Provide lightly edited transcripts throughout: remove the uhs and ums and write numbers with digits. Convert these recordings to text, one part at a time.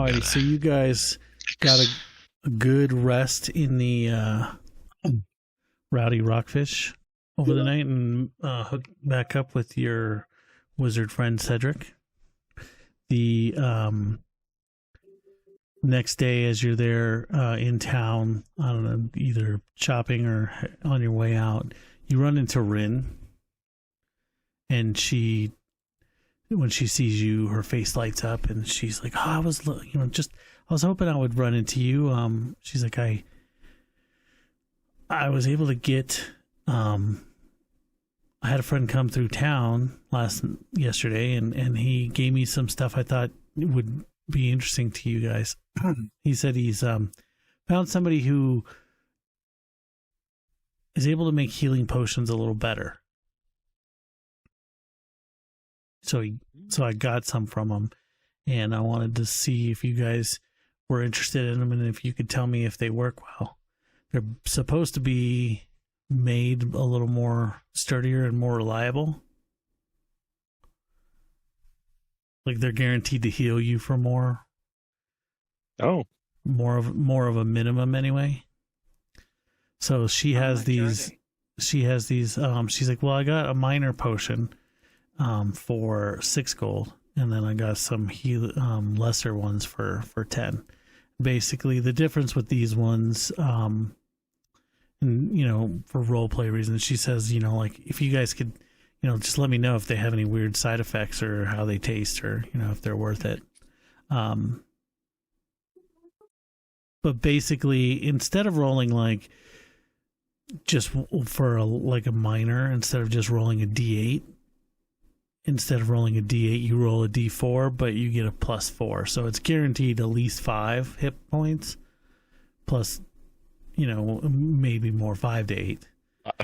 Alrighty, so you guys got a good rest in the Rowdy Rockfish over the night and hooked back up with your wizard friend Cedric. The next day, as you're there in town, I don't know, either shopping or on your way out, you run into Rin, and when she sees you, her face lights up, and she's like, "Oh, I was hoping I would run into you." She's like, I was able to get. I had a friend come through town yesterday, and he gave me some stuff I thought would be interesting to you guys. He said he's found somebody who is able to make healing potions a little better. So I got some from him, and I wanted to see if you guys were interested in them, and if you could tell me if they work well. They're supposed to be made a little more sturdier and more reliable. Like they're guaranteed to heal you for more. Oh, more of a minimum anyway. So she has these. She has these. She's like, well, I got a minor potion for 6 gold, and then I got some lesser ones for 10. Basically, the difference with these ones, and for role play reasons, she says, like if you guys could, just let me know if they have any weird side effects or how they taste, or if they're worth it. But basically, instead of rolling like just for a minor, instead of just rolling a D8. Instead of rolling a D8, you roll a D4, but you get a +4. So it's guaranteed at least 5 hit points, plus, maybe more, 5 to 8.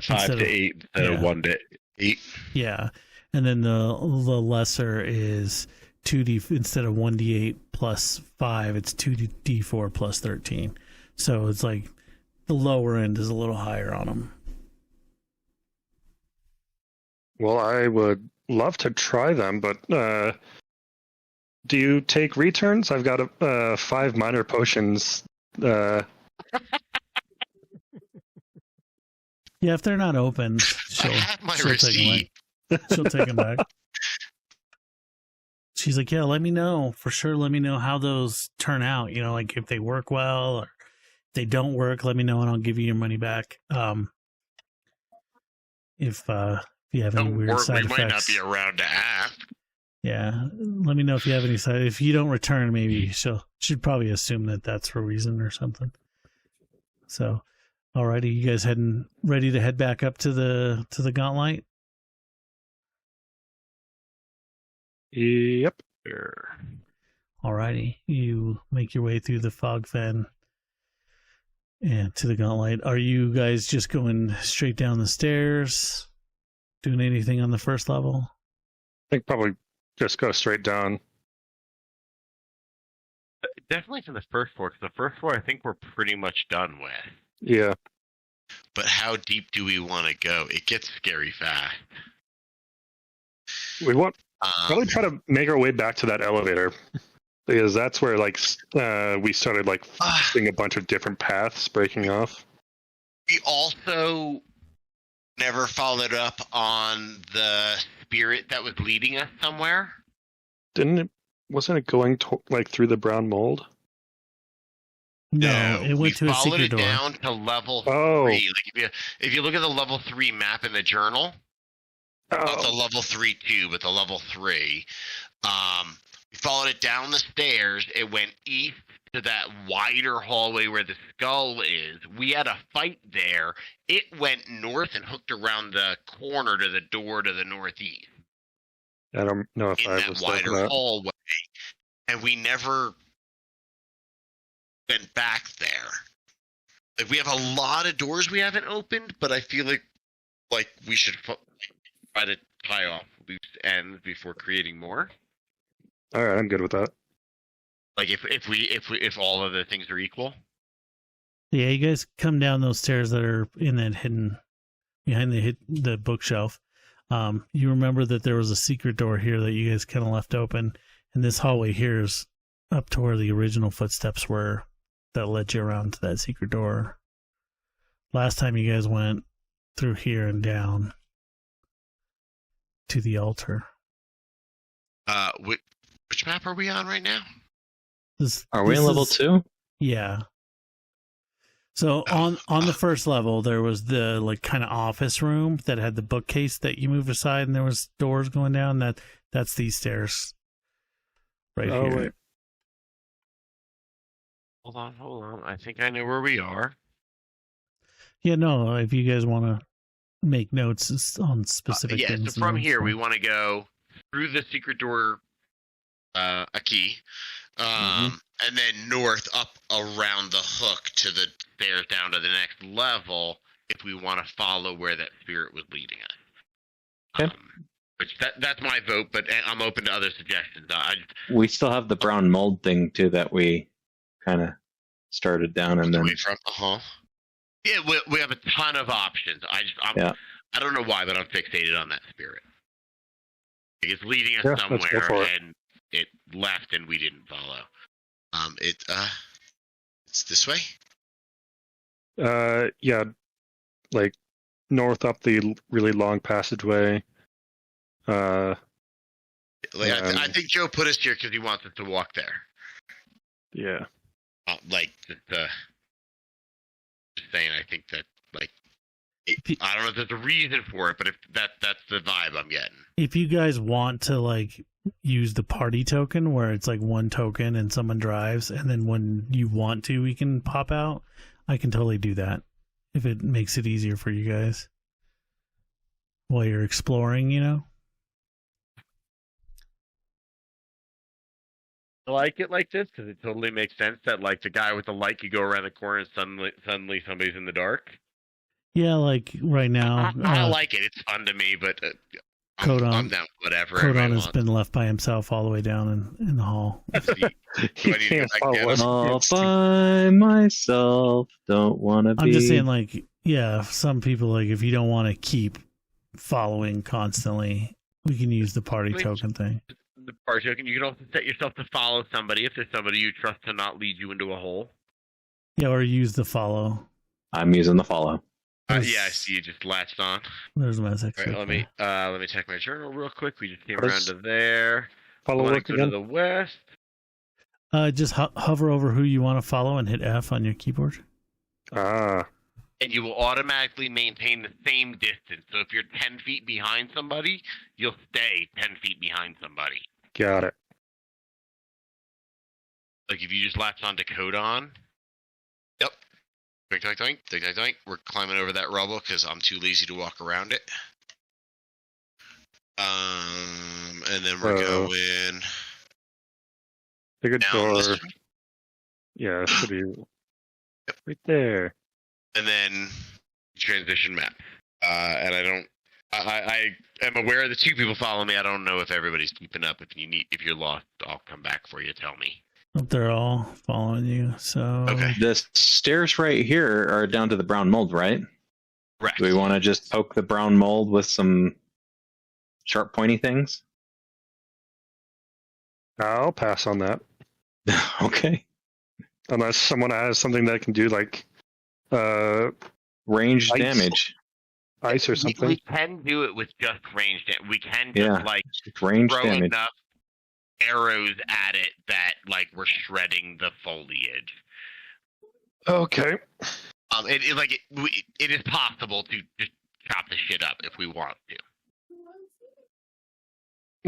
5 to 8, 1 to 8. Yeah. And then the lesser is 2D, instead of 1D8 plus 5, it's 2D4 plus 13. So it's like the lower end is a little higher on them. Well, I would love to try them, but do you take returns? I've got 5 minor potions. Yeah, if they're not open, she'll take them back. She's like, yeah, let me know for sure. Let me know how those turn out. Like if they work well or if they don't work, let me know and I'll give you your money back. If you have any weird side effects. We might not be around to ask. Yeah, let me know if you have any side. If you don't return, maybe she'd probably assume that that's for a reason or something. So, alrighty, you guys ready to head back up to the Gauntlet? Yep. Alrighty, you make your way through the fog fen and to the Gauntlet. Are you guys just going straight down the stairs? Doing anything on the first level? I think probably just go straight down. Definitely to the first floor, because the first floor I think we're pretty much done with. Yeah. But how deep do we want to go? It gets scary fast. We want probably try to make our way back to that elevator, because that's where we started seeing a bunch of different paths breaking off. We also never followed up on the spirit that was leading us somewhere. Wasn't it going through the brown mold? No, it went to a secret door. We followed it down to level 3. If you look at the level 3 map in the journal, not the level 3 2, but the level 3. We followed it down the stairs. It went east to that wider hallway where the skull is. We had a fight there. It went north and hooked around the corner to the door to the northeast. I don't know if I was in that wider hallway, and we never went back there. We have a lot of doors we haven't opened, but I feel like we should try to tie off loose ends before creating more. All right, I'm good with that. Like if all of the things are equal. Yeah, you guys come down those stairs that are in that hidden behind the bookshelf. You remember that there was a secret door here that you guys kind of left open, and this hallway here is up to where the original footsteps were that led you around to that secret door. Last time you guys went through here and down to the altar. Which map are we on right now? Are we in level 2? Yeah. So on the first level, there was the like kind of office room that had the bookcase that you moved aside, and there was doors going down. That's these stairs right here. Wait. Hold on. I think I know where we are. Yeah, no. If you guys want to make notes on specific things. So from here, we want to go through the secret door, a key, and then north up around the hook to the stairs down to the next level if we want to follow where that spirit was leading us. Okay. Which that's my vote, but I'm open to other suggestions. We still have the brown mold thing too that we kind of started down and then. Yeah, we have a ton of options. I don't know why, but I'm fixated on that spirit. It's leading us somewhere, and it left, and we didn't follow. It's this way. Yeah, like north up the really long passageway. I think Joe put us here because he wants us to walk there. Yeah. Just saying, I think that I don't know if there's a reason for it, but if that's the vibe I'm getting. If you guys want to like use the party token where it's like one token and someone drives, and then when you want to, we can pop out, I can totally do that if it makes it easier for you guys while you're exploring, you know? I like it like this because it totally makes sense that like the guy with the light could go around the corner and suddenly somebody's in the dark. Yeah, like right now. I like it. It's fun to me, but I'm down whatever. Codon has been left by himself all the way down in the hall. He can't follow us. All by myself. Don't want to be. I'm just saying, like, yeah, some people, like, if you don't want to keep following constantly, we can use the party token thing. The party token. You can also set yourself to follow somebody if there's somebody you trust to not lead you into a hole. Yeah, or use the follow. I'm using the follow. Yeah, I see you just latched on. There's my sex. All right, let me check my journal real quick. We just came around to there. Follow work go again? to the west. Just hover over who you want to follow and hit F on your keyboard. Ah. And you will automatically maintain the same distance. So if you're 10 feet behind somebody, you'll stay 10 feet behind somebody. Got it. Like if you just latch on to Codon. Yep. Doink, doink, doink, doink, doink, doink. We're climbing over that rubble because I'm too lazy to walk around it. And then we're going. Take a door. This Yeah, it should be right there. and then transition map. And I am aware that 2 people follow me. I don't know if everybody's keeping up. If you're lost, I'll come back for you. Tell me. They're all following you. So Okay. The stairs right here are down to the brown mold, right? Correct. Do we want to just poke the brown mold with some sharp, pointy things? I'll pass on that. Okay. Unless someone has something that can do like Ranged Ice. damage. ice or something. We can do it with just range damage. We can just Ranged throw damage. enough arrows at it that like we're shredding the foliage. Okay. It is possible to just chop the shit up if we want to.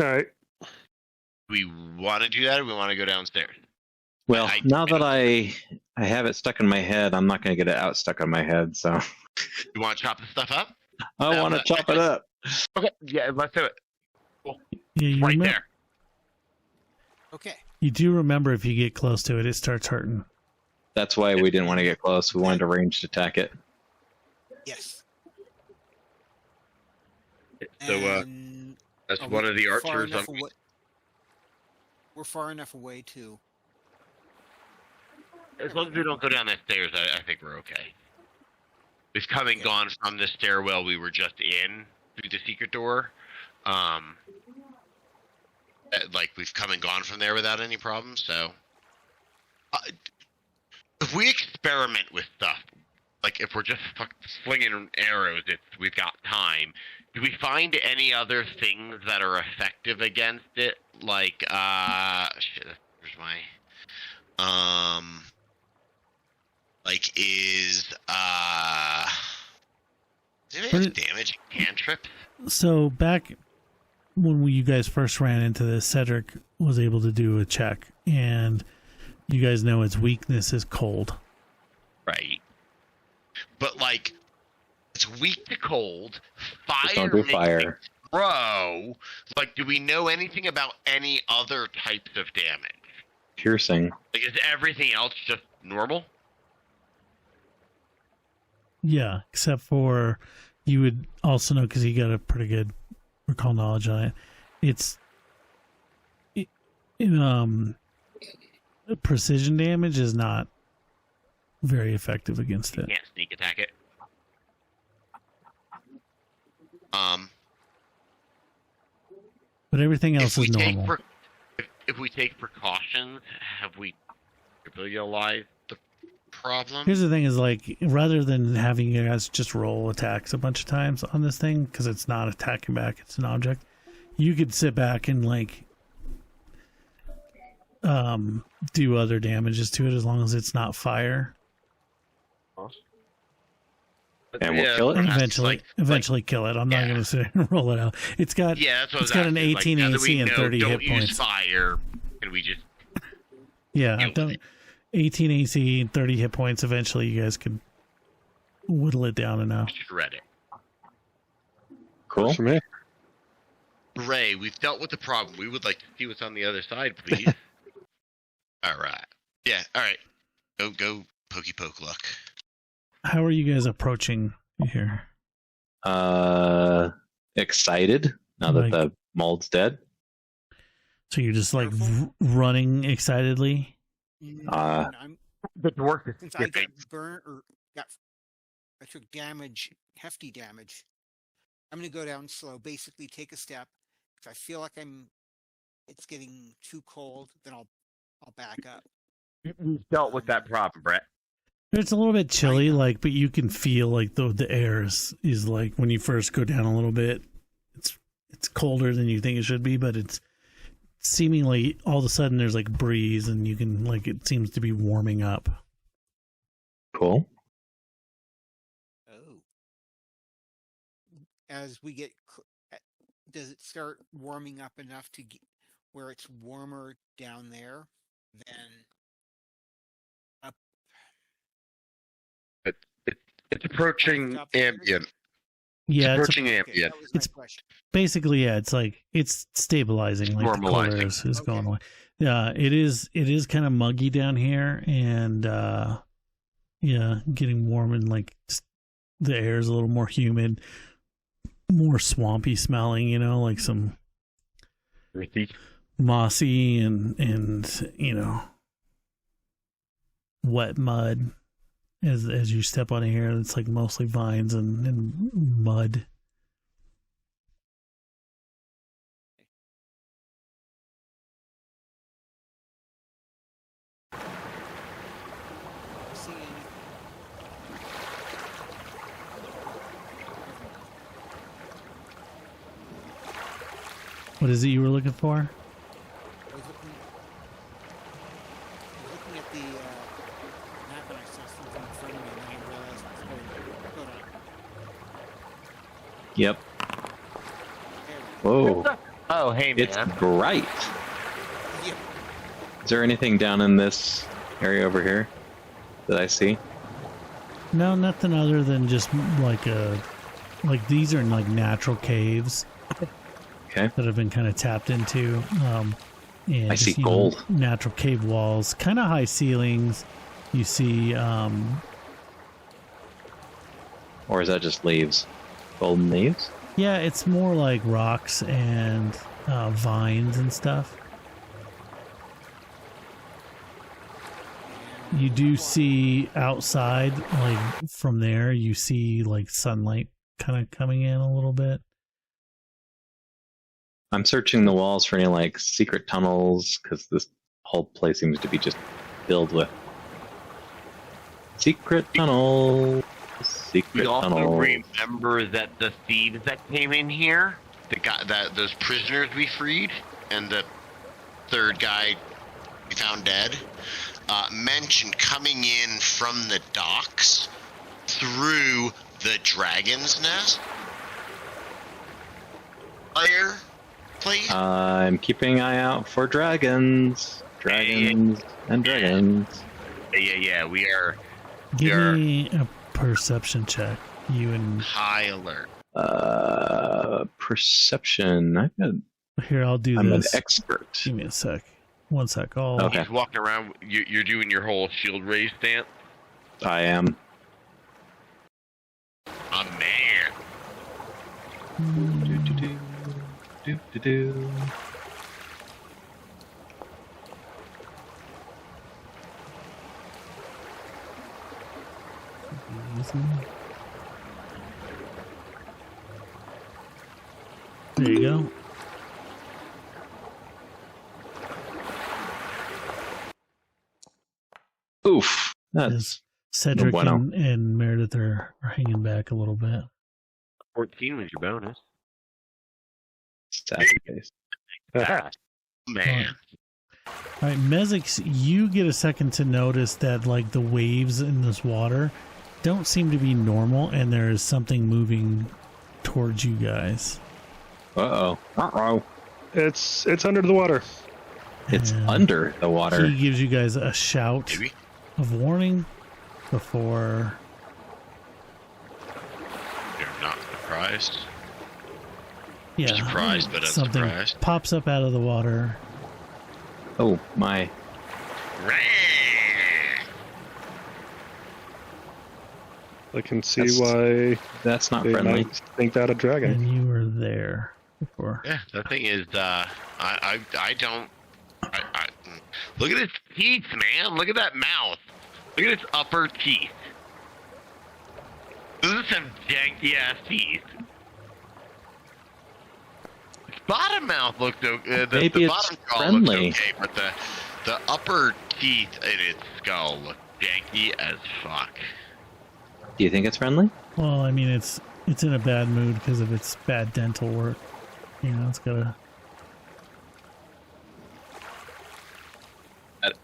All right. We want to do that, or we want to go downstairs. Well, now that I have it stuck in my head, I'm not going to get it out stuck on my head, so. You want to chop the stuff up? I want to chop it up. Okay, yeah, let's do it. Cool. yeah, you Right remem- there. Okay. You do remember if you get close to it, it starts hurting. That's why we didn't want to get close. We wanted to ranged attack it. Yes. So, And that's are one we of the far archers. enough away- We're far enough away too. As long as we don't go down the stairs, I think we're okay. We've come and gone from the stairwell we were just in through the secret door. Like we've come and gone from there without any problems. So If we experiment with stuff, like if we're just slinging arrows, if we've got time, do we find any other things that are effective against it? Like, shit, where's my, like is it have damage cantrip? So back when you guys first ran into this, Cedric was able to do a check, and you guys know its weakness is cold. Right. But like, it's weak to cold. Fire. Just don't do fire. Bro, like, do we know anything about any other types of damage? Piercing. Like, is everything else just normal? Yeah, except for you would also know, because you got a pretty good recall knowledge on it. Precision damage is not very effective against it. You can't sneak attack it. But everything else is normal. If we take precautions, have we realized the problem? Here's the thing: is like, rather than having you guys just roll attacks a bunch of times on this thing, because it's not attacking back, it's an object, you could sit back and like do other damages to it as long as it's not fire. And we'll kill it. Eventually kill it. I'm not going to sit and roll it out. It's got an 18 AC and 30 hit points. Use fire, and we just 18 AC and 30 hit points. Eventually, you guys could whittle it down enough. Shred it. Cool. For me. Ray, we've dealt with the problem. We would like to see what's on the other side, please. All right. Yeah. All right. Go. Pokey poke luck. How are you guys approaching here? Excited now that the mold's dead. So you're just like running excitedly. I'm, the dwarf is since I got burnt or I took damage, hefty damage. I'm going to go down slow. Basically, take a step. If I feel like it's getting too cold, then I'll back up. We've dealt with that problem, Brett. It's a little bit chilly, but you can feel like the air is like, when you first go down a little bit, it's colder than you think it should be, but it's seemingly all of a sudden there's like breeze and you can it seems to be warming up. Cool. Oh. As we get, does it start warming up enough to get where it's warmer down there than up? It's approaching ambient. Yeah, it's approaching ambient. It's basically, it's like it's stabilizing, like the color is going away. Yeah, it is kind of muggy down here, and getting warm, and like the air is a little more humid, more swampy smelling, like some mossy and wet mud. As you step on here, it's like mostly vines and mud. What is it you were looking for? I was looking at the map, and I saw something in front of me, and then I realized it's going on. Yep. Whoa. Oh, hey, man. It's bright. Yeah. Is there anything down in this area over here that I see? No, nothing other than just like these are like natural caves. Okay. That have been kind of tapped into. And I see gold. Natural cave walls, kind of high ceilings. You see. Or is that just leaves? Golden leaves? Yeah, it's more like rocks and vines and stuff. You do see outside, like from there, you see like sunlight kind of coming in a little bit. I'm searching the walls for any like secret tunnels, because this whole place seems to be just filled with secret tunnels. Secret We also tunnels. remember that the thieves that came in here, those prisoners we freed, and the third guy we found dead, mentioned coming in from the docks through the dragon's nest layer, please. I'm keeping an eye out for dragons. Dragons and dragons. Yeah. We are Give me a perception check. You and high alert. Perception. here, I'll do I'm this. an expert. Give me a sec. 1 sec. Oh, Okay. He's walking around. You're doing your whole shield raise dance. I am. A man. Do. There you go. Oof. That's As Cedric bueno. and Meredith are hanging back a little bit. 14 was your bonus. sassy face. Man. All right, Mezix, you get a second to notice that like the waves in this water don't seem to be normal, and there is something moving towards you guys. Uh-oh. Uh-oh. It's under the water. It's And under the water. He gives you guys a shout Maybe. of warning before. You're not surprised. Yeah, Surprised, but something unsurprised. pops up out of the water. Oh, my. I can see That's way That's not they friendly. might think that a dragon. And you were there before. Yeah, the thing is, I don't. Look at his teeth, man. Look at that mouth. Look at its upper teeth. Those are some janky ass teeth. Its bottom mouth looked okay. Maybe The it's bottom jaw friendly. looked okay, but the upper teeth in its skull look janky as fuck. Do you think it's friendly? Well, I mean, it's in a bad mood because of its bad dental work. You know, it's got a.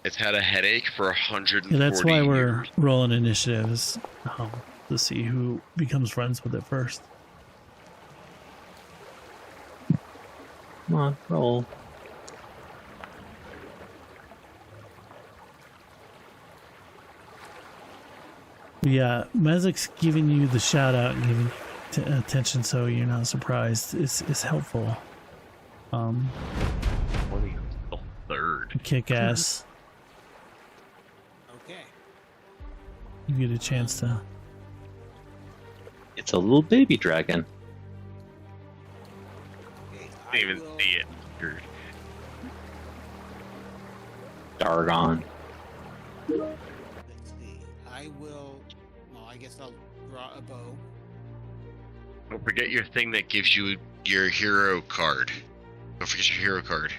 It's had a headache for 140 Yeah, that's why we're years. rolling initiatives to see who becomes friends with it first. Come on, roll. Yeah, Mezik's giving you the shout out and giving you attention, so you're not surprised. It's helpful. Third. Kick ass. Okay. You get a chance to. It's a little baby dragon. Okay. Didn't even see it. You're- Dargon. Let's see. I will. Well, I guess I'll draw a bow. Don't forget your thing that gives you your hero card. Don't forget your hero card.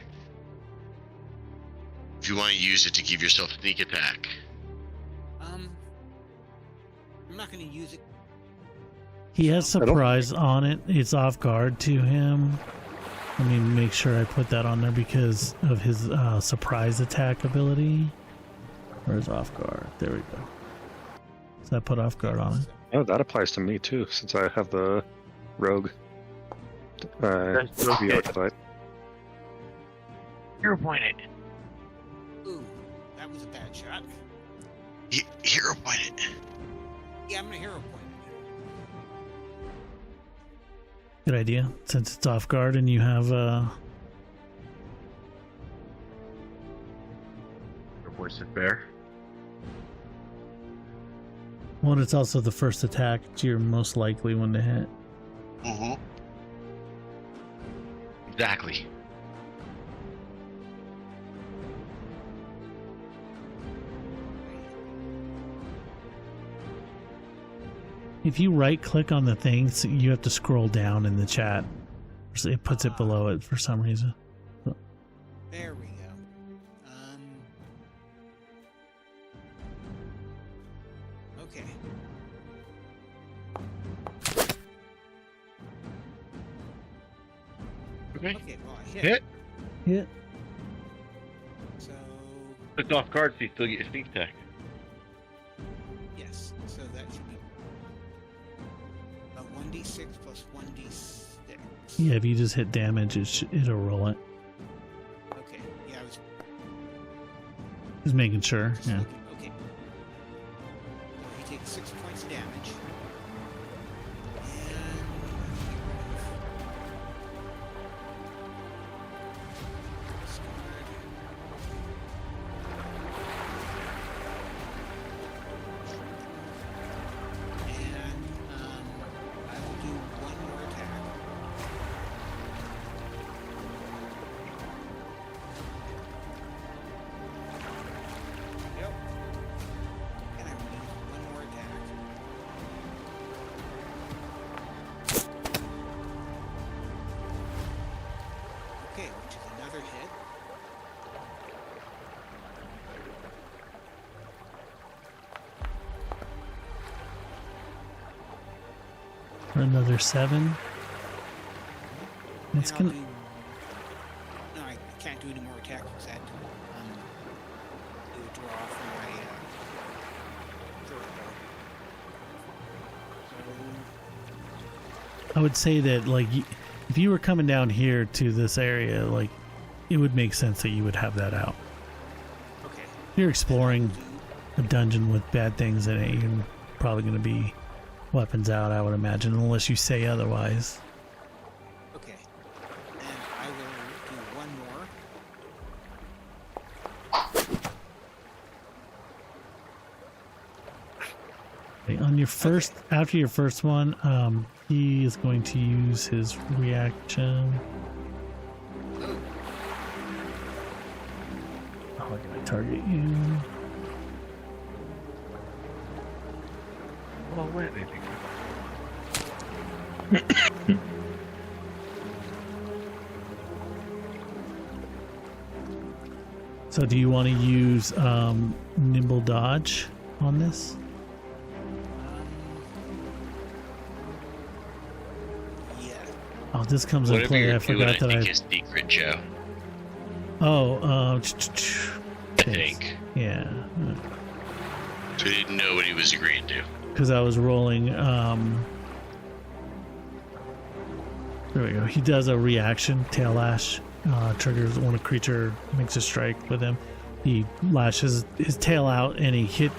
If you want to use it to give yourself sneak attack. I'm not going to use it. He has surprise on it. It's off guard to him. Let me make sure I put that on there because of his surprise attack ability. Where's off guard? There we go. So I put off guard on it. Oh, that applies to me too, since I have the rogue. That's okay. the archetype. Hero pointed. Ooh, that was a bad shot. Hero pointed. Yeah, I'm going to hero point. Good idea. Since it's off guard and you have Your voice is fair. well, it's also the first attack. It's your most likely one to hit. Mm-hmm. Exactly. If you right click on the thing, so you have to scroll down in the chat. So it puts it below it for some reason. There we go. Okay. Okay, well, I hit. Hit. Yeah. So, It's off guard, so you still get your sneak attack. yes. So that should be 1d6 plus 1d6. Yeah, if you just hit damage, it'll roll it. Okay. Yeah, I was Just making sure. just Yeah. looking. Okay. So he takes 6 points of damage. I will do one more attack. Yep. And I will use one more attack. Okay, which is another hit. For another 7. It's And I'll gonna. No, I can't do any more attacks because I had to do a draw for my third bow. I would say that if you were coming down here to this area, like it would make sense that you would have that out. So, okay. If you're exploring a dungeon with bad things in it, you're probably going to be weapons out, I would imagine, unless you say otherwise. Okay. And I will do one more. On your first, after your first one, he is going to use his reaction. Oh, I gotta target you. Oh, wait, maybe. So, do you want to use nimble dodge on this? Yeah. Oh, this comes in play. I forgot that I I. think is secret, Joe. Oh, I think. Yeah. So he didn't know what he was agreeing to. Because I was rolling. There we go. He does a reaction, tail lash. Triggers when a creature makes a strike with him. He lashes his tail out and he hit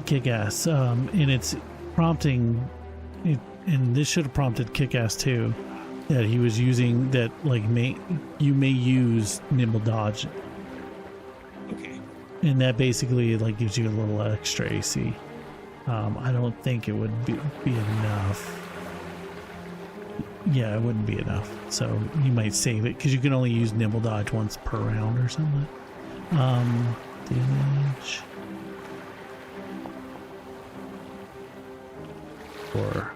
Kick-Ass. And it's prompting it, and this should have prompted Kick-Ass too. That he was using that you may use nimble dodge. Okay. And that basically gives you a little extra AC. I don't think it would be enough. Yeah, it wouldn't be enough. So you might save it because you can only use nimble dodge once per round or something. Damage for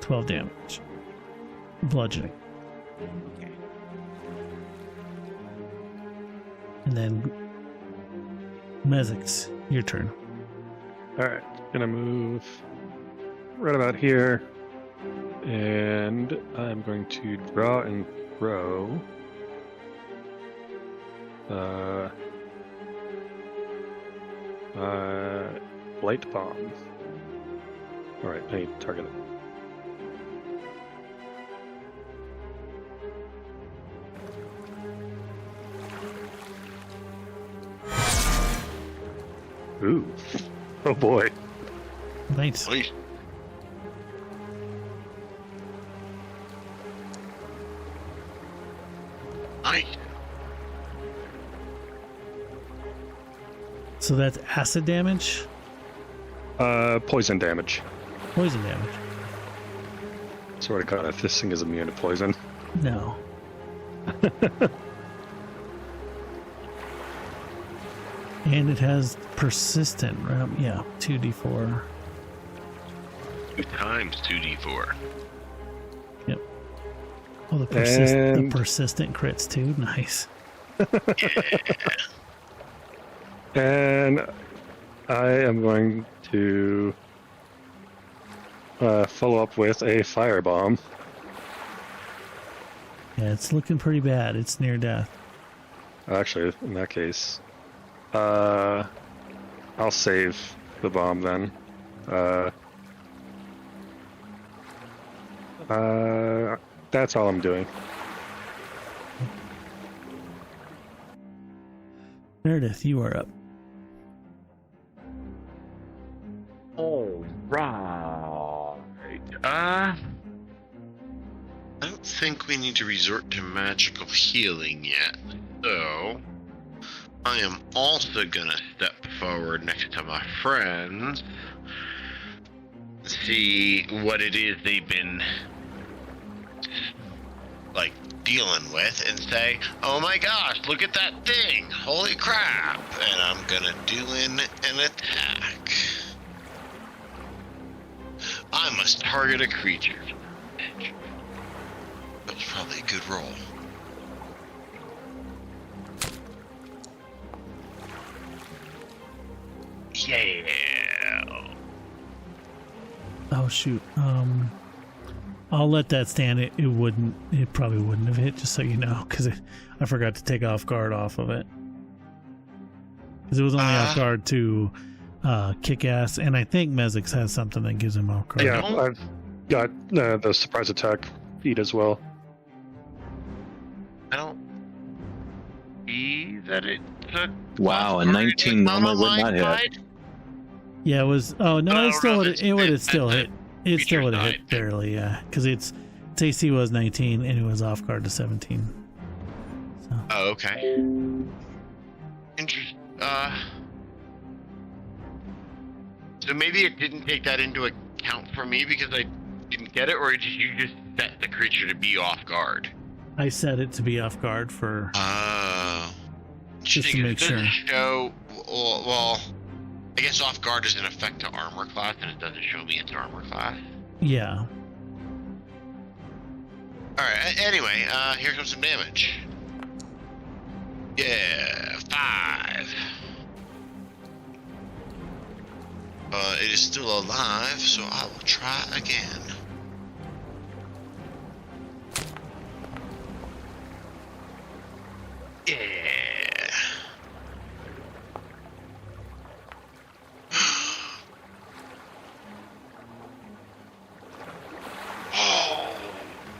12 damage. Bludgeoning. Okay. And then Mezix, your turn. All right, gonna move right about here, and I'm going to draw and throw. Light bomb. All right, I need to target it. Ooh. Oh boy. Nice. Nice. Nice. So that's acid damage, Poison damage. poison damage. Sort of kind of this thing is immune to poison. No. And it has persistent, right? Yeah, 2d4. 2 times 2d4. Yep. Oh, the persistent crits too. Nice. And I am going to follow up with a firebomb. Yeah, it's looking pretty bad. It's near death. Actually, in that case, I'll save the bomb then. That's all I'm doing. Meredith, you are up. All right. I don't think we need to resort to magical healing yet. So, I am also gonna step forward next to my friends, see what it is they've been like dealing with, and say, "Oh my gosh, look at that thing! Holy crap!" And I'm gonna do an attack. I must target a creature. That was probably a good roll. Yeah. Oh shoot. I'll let that stand. It probably wouldn't have hit, just so you know, because I forgot to take off guard off of it. Because it was only off guard to kick ass, and I think Mezix has something that gives him off guard. Yeah, I've got the surprise attack feat as well. I don't see that it took. Wow, a 19 normally would not hit. Yeah, it was. Oh no, it still would have still hit. It still would have hit died. barely, yeah, because its AC was 19 and it was off guard to 17. So. Oh, okay. Interesting. So maybe it didn't take that into account for me because I didn't get it, or did you just set the creature to be off guard? I set it to be off guard for just to make sure. Show, well, I guess off guard is an effect to armor class, and it doesn't show me its armor class. Yeah. Alright, anyway, here comes some damage. Yeah, 5. It is still alive, so I will try again. Yeah.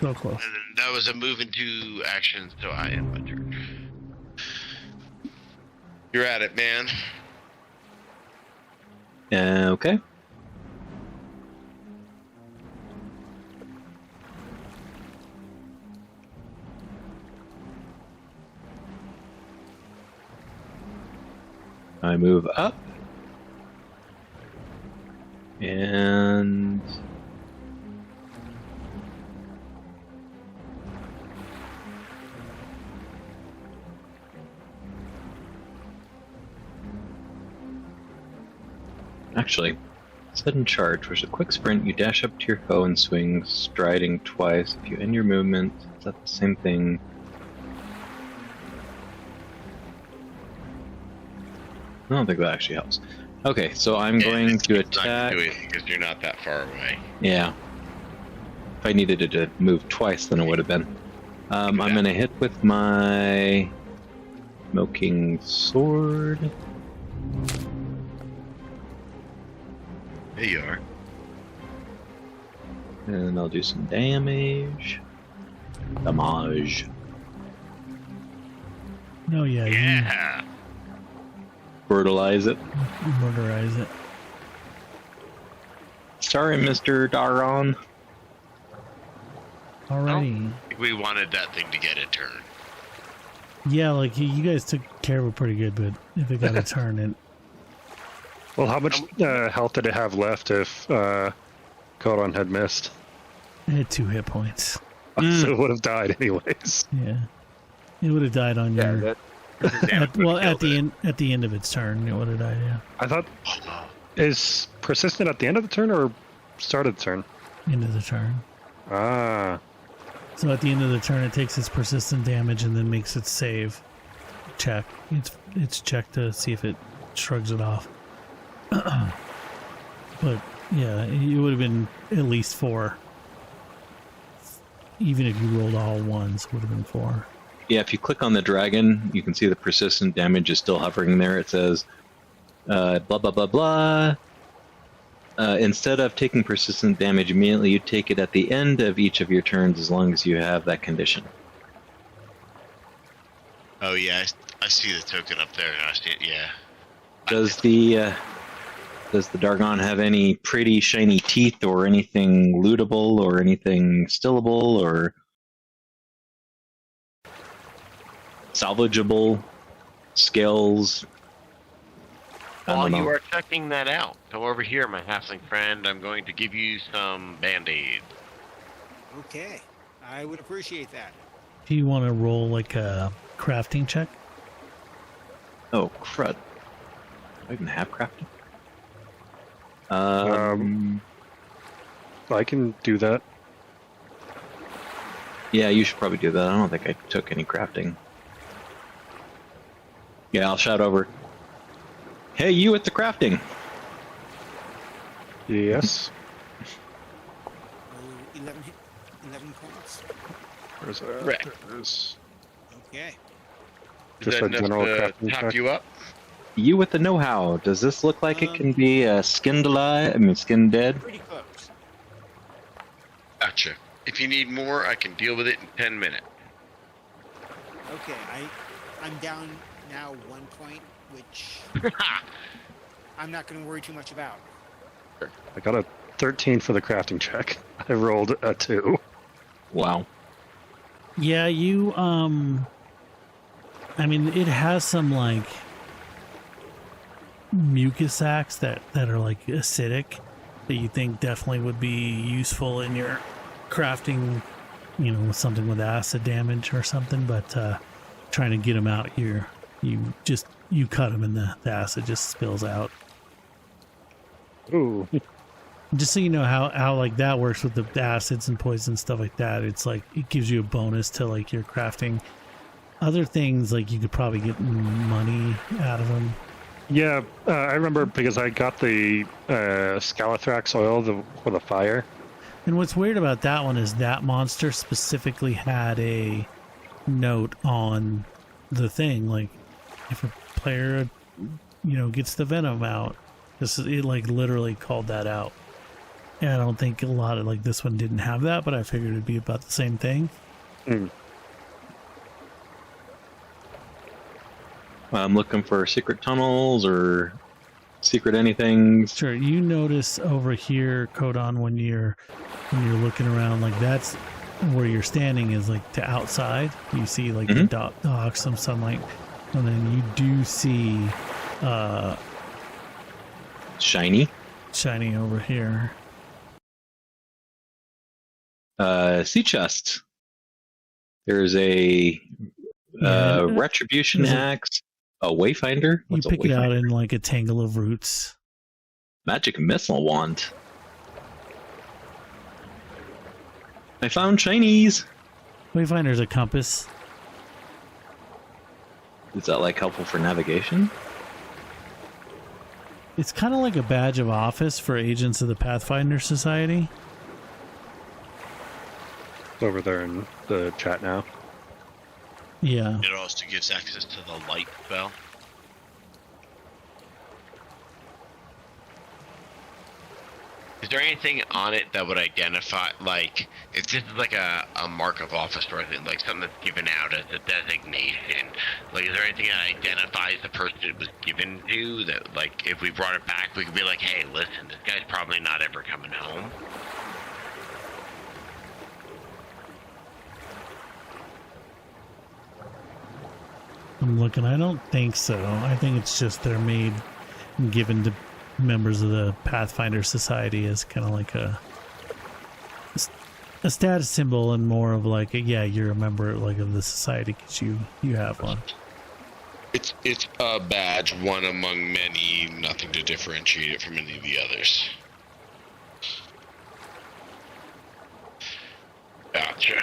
So close. And that was a move into action, so I end my turn. You're at it, man. Okay. I move up. And actually, sudden charge, which is a quick sprint. You dash up to your foe and swing, striding twice. If you end your movement, is that the same thing? I don't think that actually helps. Okay, so I'm going to attack. Do it because you're not that far away. Yeah. If I needed it to move twice, then it would have been. I'm going to hit with my smoking sword. There you are. And I'll do some damage. Damage. No, yeah. Yeah. Brutalize it. You murderize it. Sorry, Mr. Daron. Alrighty. We wanted that thing to get a turn. Yeah, like you guys took care of it pretty good, but if it got a turn, it. Well, how much health did it have left if Kodon had missed? It had 2 hit points. So it would have died anyways. Yeah, it would have died on your. At the end of its turn, it would have died. Yeah, I thought, is persistent at the end of the turn or start of the turn? end of the turn. Ah, So at the end of the turn, it takes its persistent damage and then makes its save check. It's check to see if it shrugs it off. But Yeah, it would have been at least 4. Even if you rolled all ones, it would have been 4. Yeah, if you click on the dragon, you can see the persistent damage is still hovering there. It says, blah, blah, blah, blah. Instead of taking persistent damage immediately, you take it at the end of each of your turns as long as you have that condition. Oh, yeah, I see the token up there. I see it, yeah. Does the Dargon have any pretty shiny teeth or anything lootable or anything stillable or salvageable skills? While you are checking that out, come over here, my halfling friend. I'm going to give you some band-aids. Okay, I would appreciate that. Do you want to roll like a crafting check? Oh, crud. Do I even have crafting? I can do that. Yeah, you should probably do that. I don't think I took any crafting. Yeah, I'll shout over. Hey, you at the crafting! Yes. 11 points. Where's that? Correct. There's Okay. just Is a that general enough to crafting tap check. you up? You with the know-how. Does this look like it can be skinned alive? I mean, skinned dead? Pretty close. Gotcha. If you need more, I can deal with it in 10 minutes. Okay, I'm down now 1 point, which I'm not going to worry too much about. I got a 13 for the crafting check. I rolled a 2. Wow. Yeah, you I mean, it has some like mucus sacs that are like acidic that you think definitely would be useful in your crafting, you know, something with acid damage or something, but trying to get them out here, you cut them and the acid just spills out. Ooh. Just so you know how like that works with the acids and poison stuff like that, it's like it gives you a bonus to like your crafting. Other things, like you could probably get money out of them. Yeah, I remember because I got the Scalathrax oil for the fire. And what's weird about that one is that monster specifically had a note on the thing, like if a player, you know, gets the venom out, it like literally called that out. And I don't think a lot of like this one didn't have that, but I figured it'd be about the same thing. Mm. I'm looking for secret tunnels or secret anything. Sure. You notice over here, Codon, when you're looking around, like that's where you're standing is like to outside. You see like the docks, some sunlight, and then you do see Shiny. over here. Sea chest. There's a retribution axe, a wayfinder. You pick it out in like a tangle of roots. Magic missile wand. I found shinies. Wayfinder's a compass. Is that like helpful for navigation? It's kind of like a badge of office for agents of the Pathfinder Society. It's over there in the chat now. Yeah. It also gives access to the light spell. Is there anything on it that would identify, like, it's just like a mark of office or anything, like something that's given out as a designation? Like, is there anything that identifies the person it was given to that, like, if we brought it back, we could be like, hey, listen, this guy's probably not ever coming home? I'm looking. I don't think so. I think it's just they're made and given to members of the Pathfinder Society as kind of like a status symbol and more of like yeah, you're a member like of the society because you have one. It's a badge, one among many, nothing to differentiate it from any of the others. Gotcha.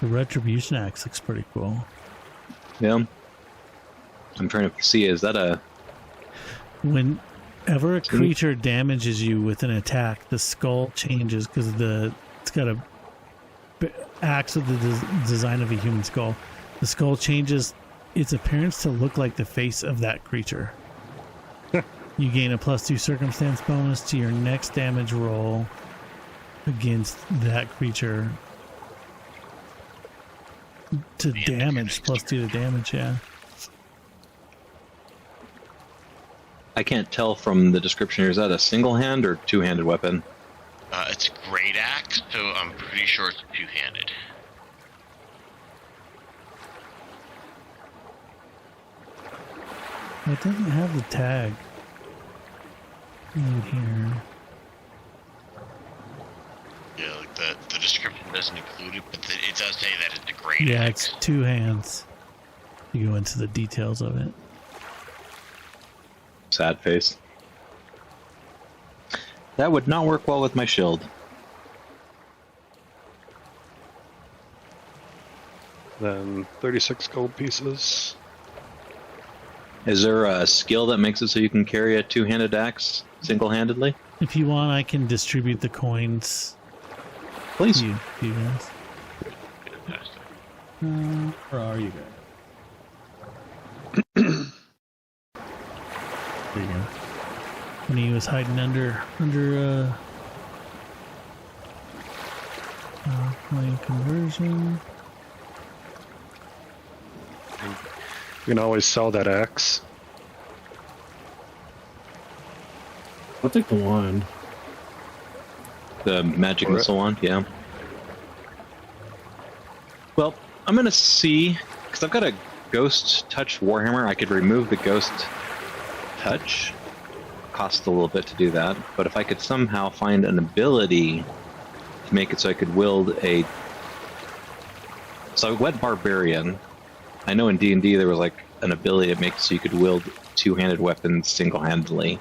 The retribution axe looks pretty cool. Yeah. I'm trying to see, is that a... When Whenever a creature damages you with an attack, the skull changes because it's got a axe with the design of a human skull. The skull changes its appearance to look like the face of that creature. You gain a +2 circumstance bonus to your next damage roll against that creature. To damage, +2 to damage, yeah. I can't tell from the description here, is that a single-hand or two-handed weapon? It's a great axe, so I'm pretty sure it's two-handed. It doesn't have the tag in here. Yeah, like the description doesn't include it, but it does say that it's a great Yeah, axe. it's 2 hands. You go into the details of it. Sad face. That would not work well with my shield. Then 36 gold pieces. Is there a skill that makes it so you can carry a two-handed axe single-handedly? If you want, I can distribute the coins Please. to you guys. Where are you guys? There you go. When he was hiding under coin conversion. You can always sell that axe. I'll take the wand. The magic Or- missile wand, yeah. Well, I'm gonna see, because I've got a ghost touch warhammer. I could remove the ghost touch. Costs a little bit to do that, but if I could somehow find an ability to make it so I could wield a... So I went barbarian. I know in D&D there was like an ability that makes it so you could wield two-handed weapons single-handedly.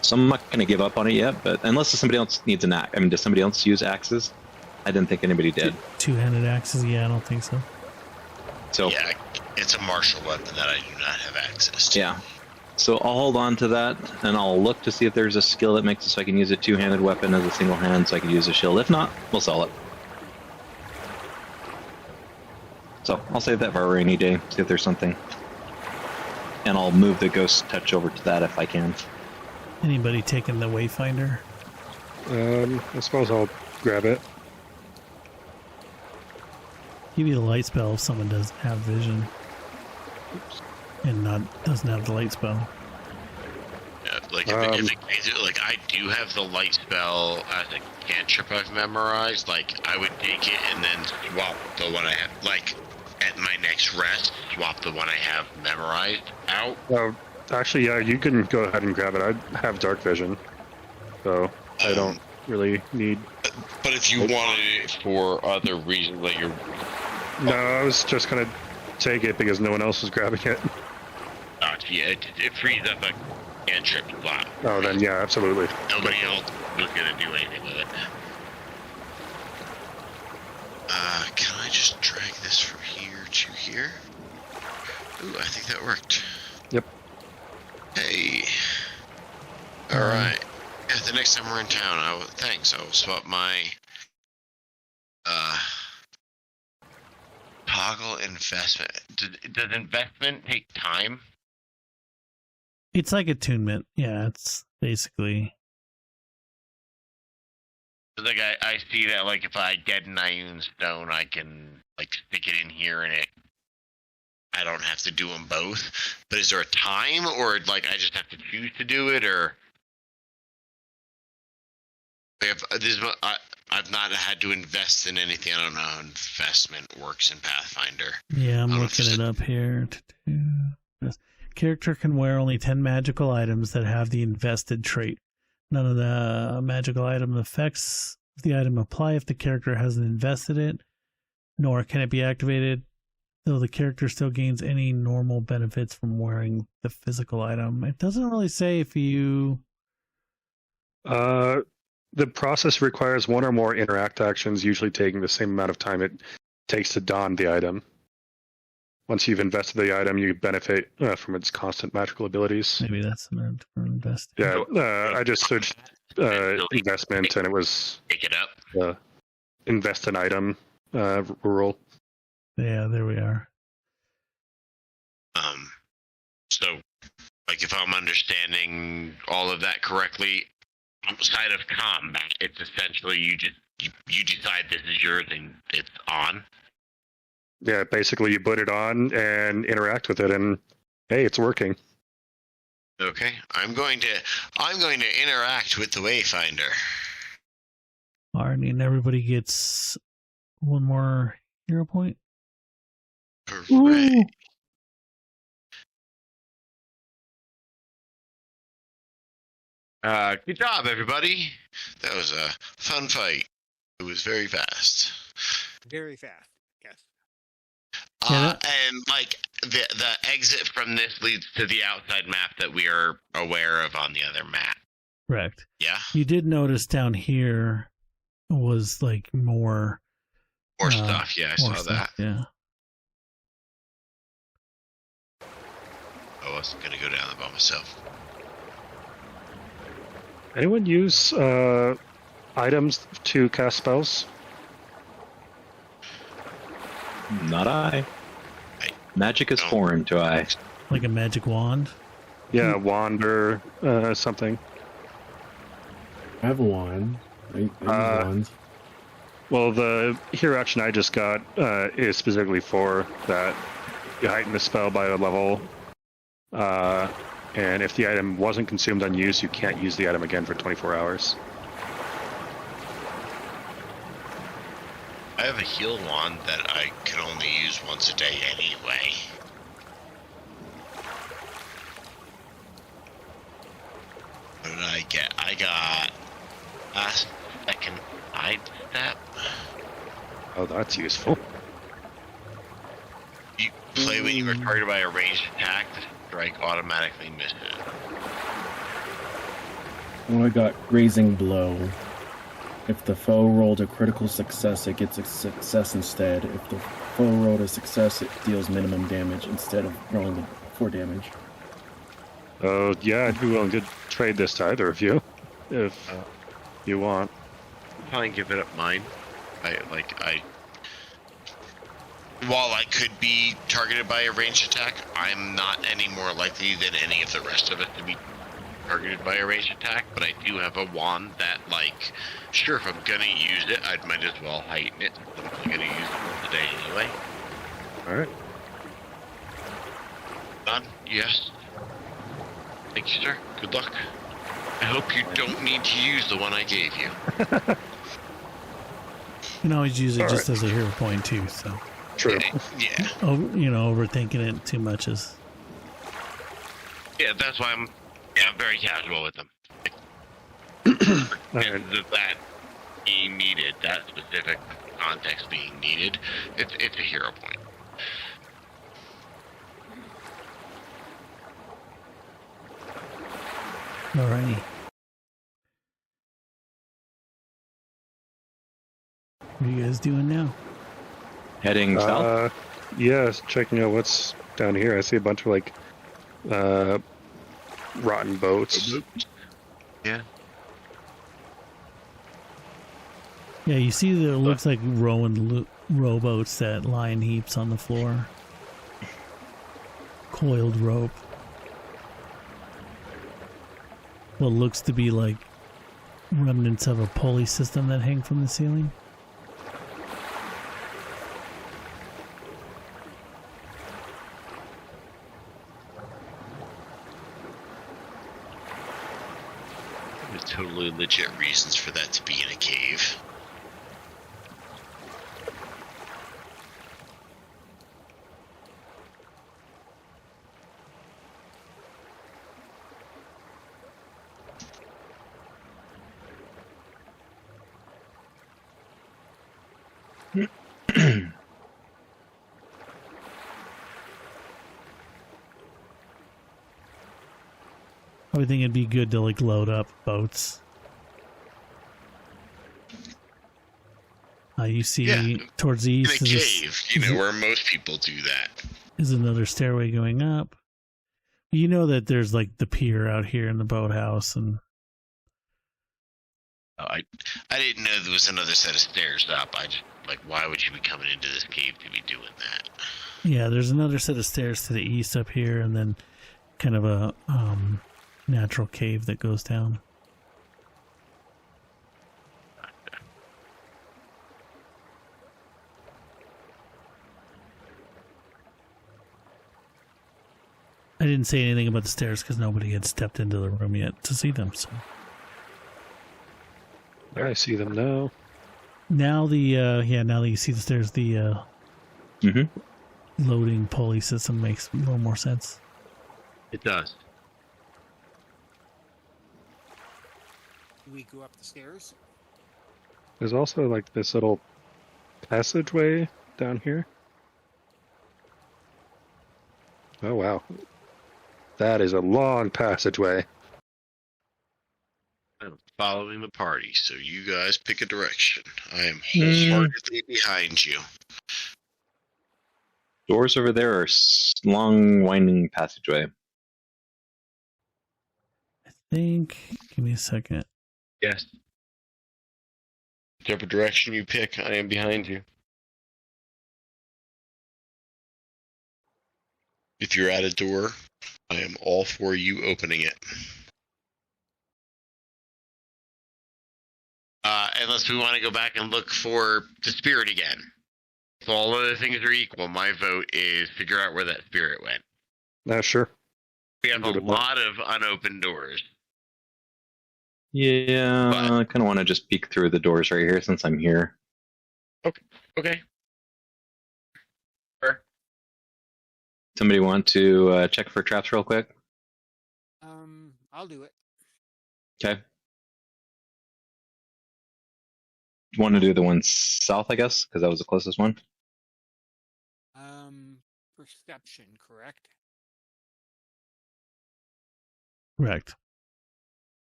So I'm not going to give up on it yet, but unless somebody else needs an axe. I mean, does somebody else use axes? I didn't think anybody did. Two-handed axes? Yeah, I don't think so. So Yeah, it's a martial weapon that I do not have access to. yeah. So I'll hold on to that, and I'll look to see if there's a skill that makes it so I can use a two-handed weapon as a single hand, so I can use a shield. If not, we'll sell it. So I'll save that for a rainy day, see if there's something. And I'll move the ghost touch over to that if I can. Anybody taking the Wayfinder? I suppose I'll grab it. Give you the light spell if someone doesn't have vision. And doesn't have the light spell. Yeah, like like I do have the light spell as a cantrip I've memorized. Like I would take it and then swap the one I have. Like at my next rest, swap the one I have memorized out. Actually, yeah, you can go ahead and grab it. I have dark vision, so I don't really need... But if you wanted it for other reasons, like you're... No, I was just going to take it because no one else was grabbing it. Yeah, it frees up a cantrip slot. Oh, then yeah, absolutely. Nobody else was gonna do anything with it. Can I just drag this from here to here? Ooh, I think that worked. Yep. Hey. Alright. Yeah, the next time we're in town, I will swap my toggle investment. Does investment take time? It's like attunement. Yeah, it's basically... Like I see that like if I get an Ioun stone, I can like stick it in here and I don't have to do them both. But is there a time, or like I just have to choose to do it, or I've not had to invest in anything. I don't know how investment works in Pathfinder. Yeah, I'm looking it up here. Character can wear only 10 magical items that have the invested trait. None of the magical item effects of the item apply if the character hasn't invested it, nor can it be activated, though the character still gains any normal benefits from wearing the physical item. It doesn't really say if you... The process requires one or more interact actions, usually taking the same amount of time it takes to don the item. once you've invested the item, you benefit from its constant magical abilities. Maybe that's an invest. Yeah, I just searched investment, and it was Pick it up. Invest an item rural. Yeah, there we are. So, like, if I'm understanding all of that correctly, outside of combat, it's essentially you decide this is yours and it's on. Yeah, basically you put it on and interact with it, and hey, it's working. Okay, I'm going to interact with the Wayfinder. Alright, and everybody gets one more hero point. Hooray. Good job, everybody. That was a fun fight. It was very fast. Very fast. Yes. And like the exit from this leads to the outside map that we are aware of on the other map. Correct. Yeah. You did notice down here was like more stuff. Yeah, I saw that. Yeah. I wasn't gonna go down there by myself. Anyone use items to cast spells? Not I. Magic is foreign to I. Like a magic wand? Yeah, wand or something. I have a wand. I use wands. Well, the hero action I just got is specifically for that. You heighten the spell by a level, and if the item wasn't consumed unused, you can't use the item again for 24 hours. I have a heal wand that I can only use once a day anyway. What did I get? I got a second side step. Oh, that's useful. You play when you are targeted by a ranged attack, the strike automatically misses. Well, I got Grazing Blow. If the foe rolled a critical success, it gets a success instead. If the foe rolled a success, it deals minimum damage instead of rolling the 4 damage. Oh, yeah, I'd be willing to trade this to either of you, if you want. I'll probably give it up mine. While I could be targeted by a ranged attack, I'm not any more likely than any of the rest of it to be targeted by a ranged attack, but I do have a wand that, like, sure, if I'm gonna use it, I might as well heighten it. I'm gonna use it once a day anyway. Alright. Done? Yes. Thank you, sir. Good luck. I hope you don't need to use the one I gave you. You can always use it just as a hero point too, so. True. Yeah. Oh, you know, overthinking it too much is. Yeah, that's why I'm very casual with them. Alright. That being needed, that specific context being needed, it's a hero point. Alrighty. What are you guys doing now? Heading south? Yes, checking out what's down here. I see a bunch of, like, rotten boats. Yeah. Yeah, you see that it looks like rowboats that lie in heaps on the floor. Coiled rope. What looks to be like remnants of a pulley system that hang from the ceiling. There's totally legit reasons for that to be in a cave. I would think it'd be good to like load up boats. You see towards the In east a is cave, you know, where most people do that. is another stairway going up. You know that there's like the pier out here in the boathouse, and I didn't know there was another set of stairs up. I just like, why would you be coming into this cave to be doing that? yeah, there's another set of stairs to the east up here, and then kind of a natural cave that goes down. I didn't say anything about the stairs because nobody had stepped into the room yet to see them. So I see them now. now now that you see the stairs, the loading pulley system makes a little more sense. It does. Do we go up the stairs? There's also like this little passageway down here. Oh wow. That is a long passageway. I'm following the party, so you guys pick a direction. I am wholeheartedly behind you. Doors over there are long, winding passageway. I think. Give me a second. Yes. Whichever direction you pick, I am behind you. If you're at a door, I am all for you opening it. Unless we want to go back and look for the spirit again. If all other things are equal, my vote is figure out where that spirit went. Sure. We have a lot of unopened doors. Yeah, I kind of want to just peek through the doors right here since I'm here. Okay. Somebody want to check for traps real quick? I'll do it. Okay. Want to do the one south, I guess, because that was the closest one? Perception, correct? Correct.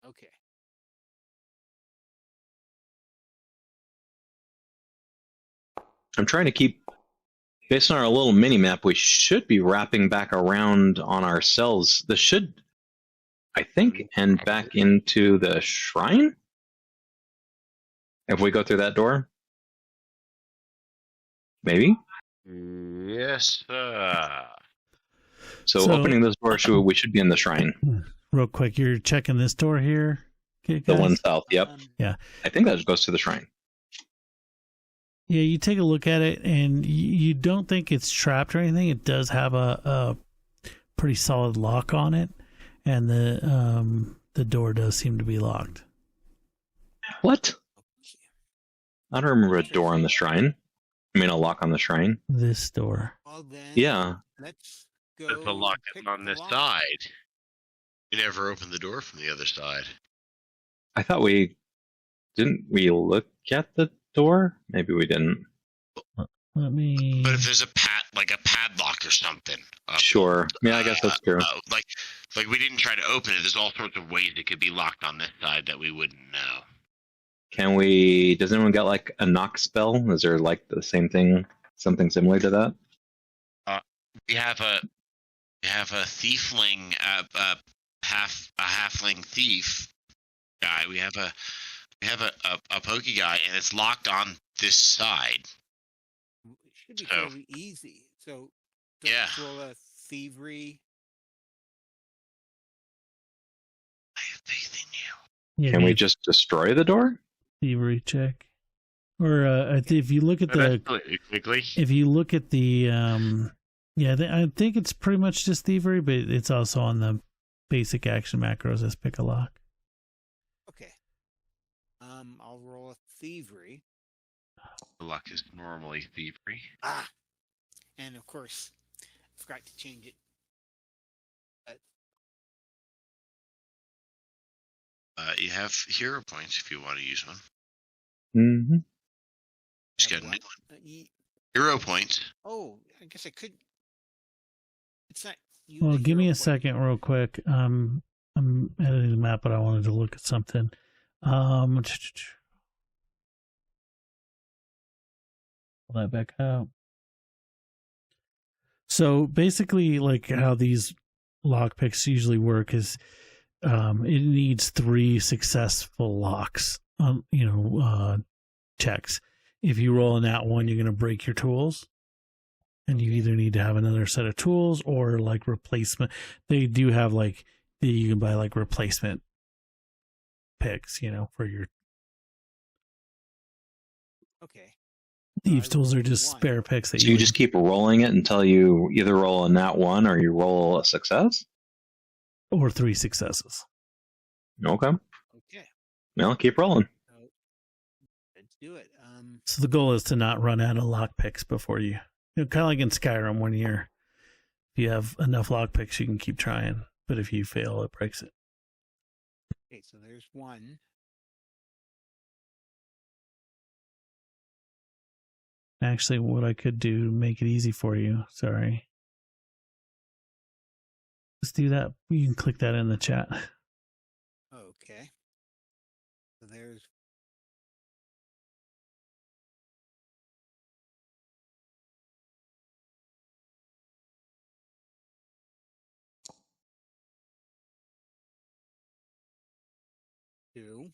Okay. I'm trying to keep, based on our little mini map, we should be wrapping back around on ourselves. This should, I think, end back into the shrine? If we go through that door? Maybe? Yes, So opening this door, we should be in the shrine. Real quick, you're checking this door here? Okay, The one south, yep. Yeah. I think that goes to the shrine. Yeah, you take a look at it, and you don't think it's trapped or anything. It does have a pretty solid lock on it, and the door does seem to be locked. What? I don't remember a door on the shrine. I mean, a lock on the shrine. This door. Well then, Yeah. let's go. there's a lock pick on the this lock. side. You never opened the door from the other side. I thought didn't we look at the door? Maybe we didn't. Let me. But if there's a padlock or something. Sure. Yeah, I guess that's true. Like we didn't try to open it. There's all sorts of ways it could be locked on this side that we wouldn't know. Does anyone got like a knock spell? Is there like the same thing, something similar to that? We have a thiefling, halfling thief guy. We have a pokey guy, and it's locked on this side. It should be fairly easy. So, roll a thievery. I have faith in you. Yeah, Can we just destroy the door? thievery check? Or if you look at if you look at the I think it's pretty much just thievery, but it's also on the basic action macros as pick a lock. Okay. I'll roll a thievery. Luck is normally thievery. And of course, I forgot to change it. You have hero points if you want to use one. Mm-hmm. Just get a new one. Hero points. Oh, I guess I could. It's not. Well, give me a second, real quick. I'm editing the map, but I wanted to look at something. Pull that back out. So basically, like how these lockpicks usually work is it needs 3 successful locks, checks. If you roll a nat 1, you're going to break your tools. And you either need to have another set of tools or like replacement. They do have like, you can buy like replacement picks, for your Okay. thieves' I tools are rolled just 1. spare picks that So you just keep rolling it until you either roll a nat 1 or you roll a success? or 3 successes. Okay. Okay. Well, keep rolling. So, let's do it. So the goal is to not run out of lockpicks before you kind of like in Skyrim when if you have enough lockpicks, you can keep trying. But if you fail, it breaks it. Okay, so there's 1. Actually, what I could do to make it easy for you, sorry. Let's do that. You can click that in the chat. Okay. So there's 2.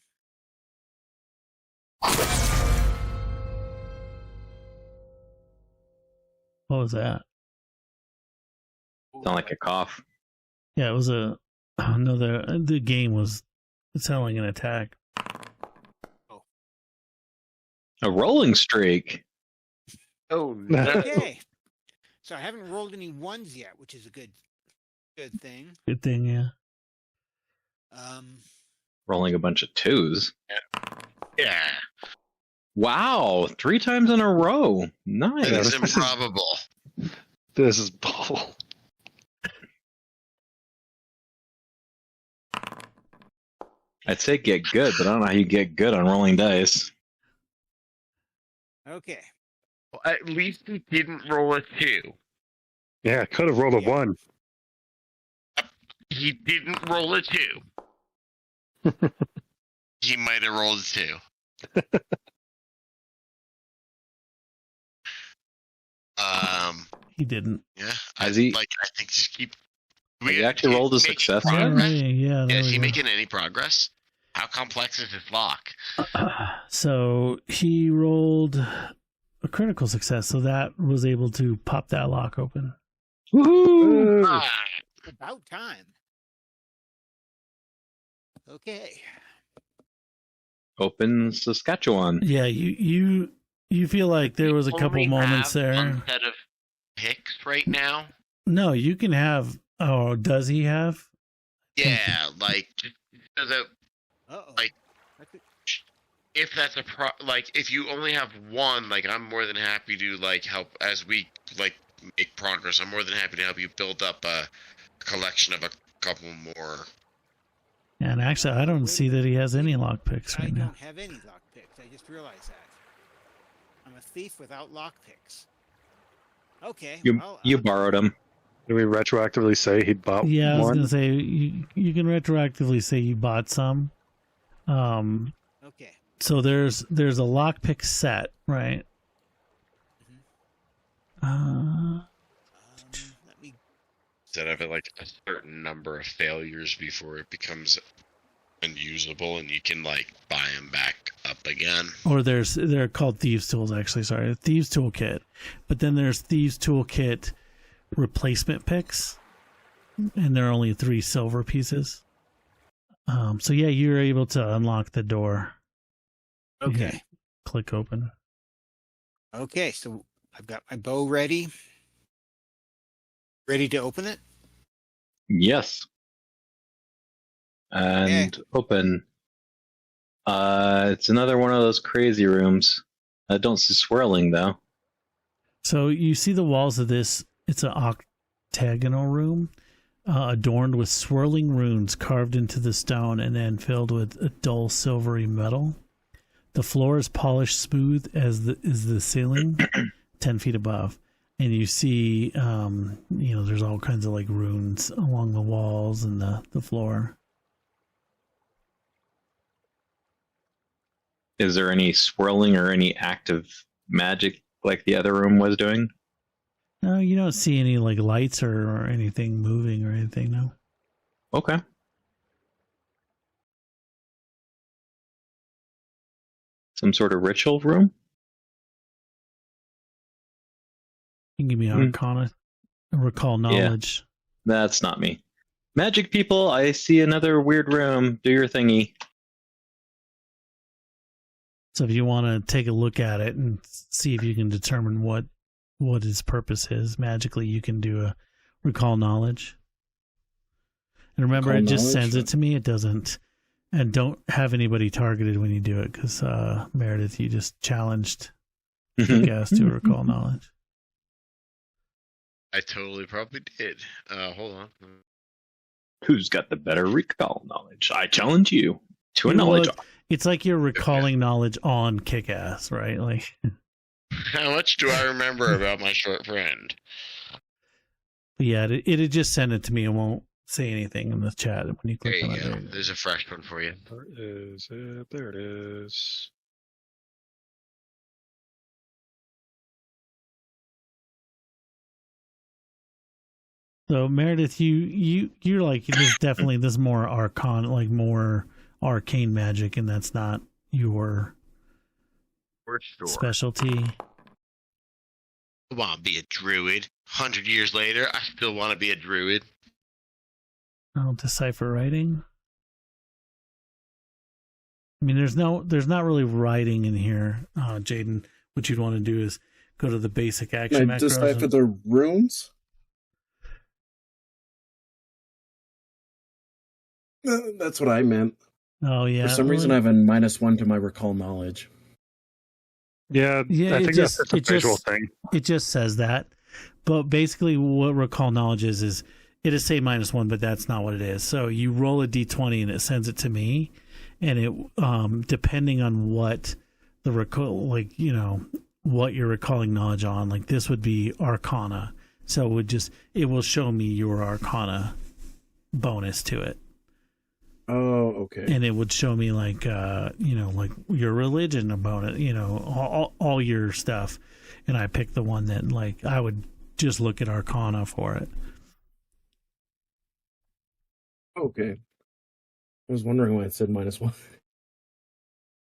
What was that? Sound like a cough. Yeah, it was the game was selling an attack. A rolling streak. Oh no! Okay. So I haven't rolled any 1s yet, which is a good thing. Good thing, yeah. Rolling a bunch of 2s. Yeah, Wow, 3 times in a row. Nice. it's this is- improbable. This is bull. I'd say get good, but I don't know how you get good on rolling dice. Okay. Well, at least he didn't roll a 2. Yeah, I could have rolled a Yeah. 1. He didn't roll a 2. He might have rolled a 2. He didn't. Yeah, Has he- I think just keep. Has he actually rolled a making success Yeah, yet? progress? yeah, there Is we he go. making any progress? How complex is this lock? So he rolled a critical success, so that was able to pop that lock open. Woohoo! Ah, About time. Okay. Open Saskatchewan. Yeah, you feel like there was a we couple only moments have there. One set of picks right now. No, you can have. Oh, does he have? Yeah, like just so that Uh-oh. Like- That's a- if that's if you only have one, like I'm more than happy to like help as we like make progress. I'm more than happy to help you build up a collection of a couple more. And actually, I don't see that he has any lock picks I right now. don't have any lockpicks. I just realized that. I'm a thief without lockpicks. Okay. well, You borrowed them. Did we retroactively say he bought Yeah, I was one? gonna say you can retroactively say you bought some. Okay. So there's a lockpick set, right? Let me. Instead of like a certain number of failures before it becomes unusable, and you can like buy them back up again. Or they're called thieves tools actually. Sorry, thieves toolkit. But then there's thieves toolkit replacement picks, and there are only 3 silver pieces. So yeah, you're able to unlock the door. Okay. Yeah. Click open. Okay. So I've got my bow ready. Ready to open it? Yes. And open. It's another one of those crazy rooms. I don't see swirling though. So you see the walls of this. It's an octagonal room, adorned with swirling runes carved into the stone and then filled with a dull silvery metal. The floor is polished smooth as is the ceiling, 10 feet above. And you see, there's all kinds of like runes along the walls and the floor. Is there any swirling or any active magic like the other room was doing? No, you don't see any like lights or anything moving or anything, no. Okay. Some sort of ritual room? You can give me Arcana, recall knowledge. Yeah, that's not me. Magic people, I see another weird room. Do your thingy. So if you want to take a look at it and see if you can determine what its purpose is magically, you can do a recall knowledge. And remember, Recall it just knowledge? sends it to me. It doesn't. And don't have anybody targeted when you do it, because Meredith, you just challenged Gas to recall knowledge. I totally probably did. Hold on. Who's got the better recall knowledge? I challenge you to a knowledge. It's like you're recalling knowledge on Kick-Ass, right? Like, How much do I remember about my short friend? yeah, it'd just send it to me and won't say anything in the chat when you click There on you it. go. There's a fresh one for you. Where is it? There it is. So Meredith, you're like, this is more like more arcane magic, and that's not your For sure. specialty. I want to be a druid. 100 years later, I still want to be a druid. I'll decipher writing. I mean, there's not really writing in here, Jaden. What you'd want to do is go to the basic action Can I macros. decipher the runes? That's what I meant. Oh yeah. For some reason, I have a -1 to my recall knowledge. Yeah, Yeah, I it think just- that's a it visual just- thing. It just says that, but basically, what recall knowledge is it is say -1, but that's not what it is. So you roll a d20 and it sends it to me, and it depending on what the recall, like, you know, what you're recalling knowledge on, like this would be Arcana, so it will show me your Arcana bonus to it. Oh, okay. And it would show me like you know, like your religion bonus, you know, all your stuff, and I picked the one that, like, I would just look at Arcana for it. Okay. I was wondering why it said -1.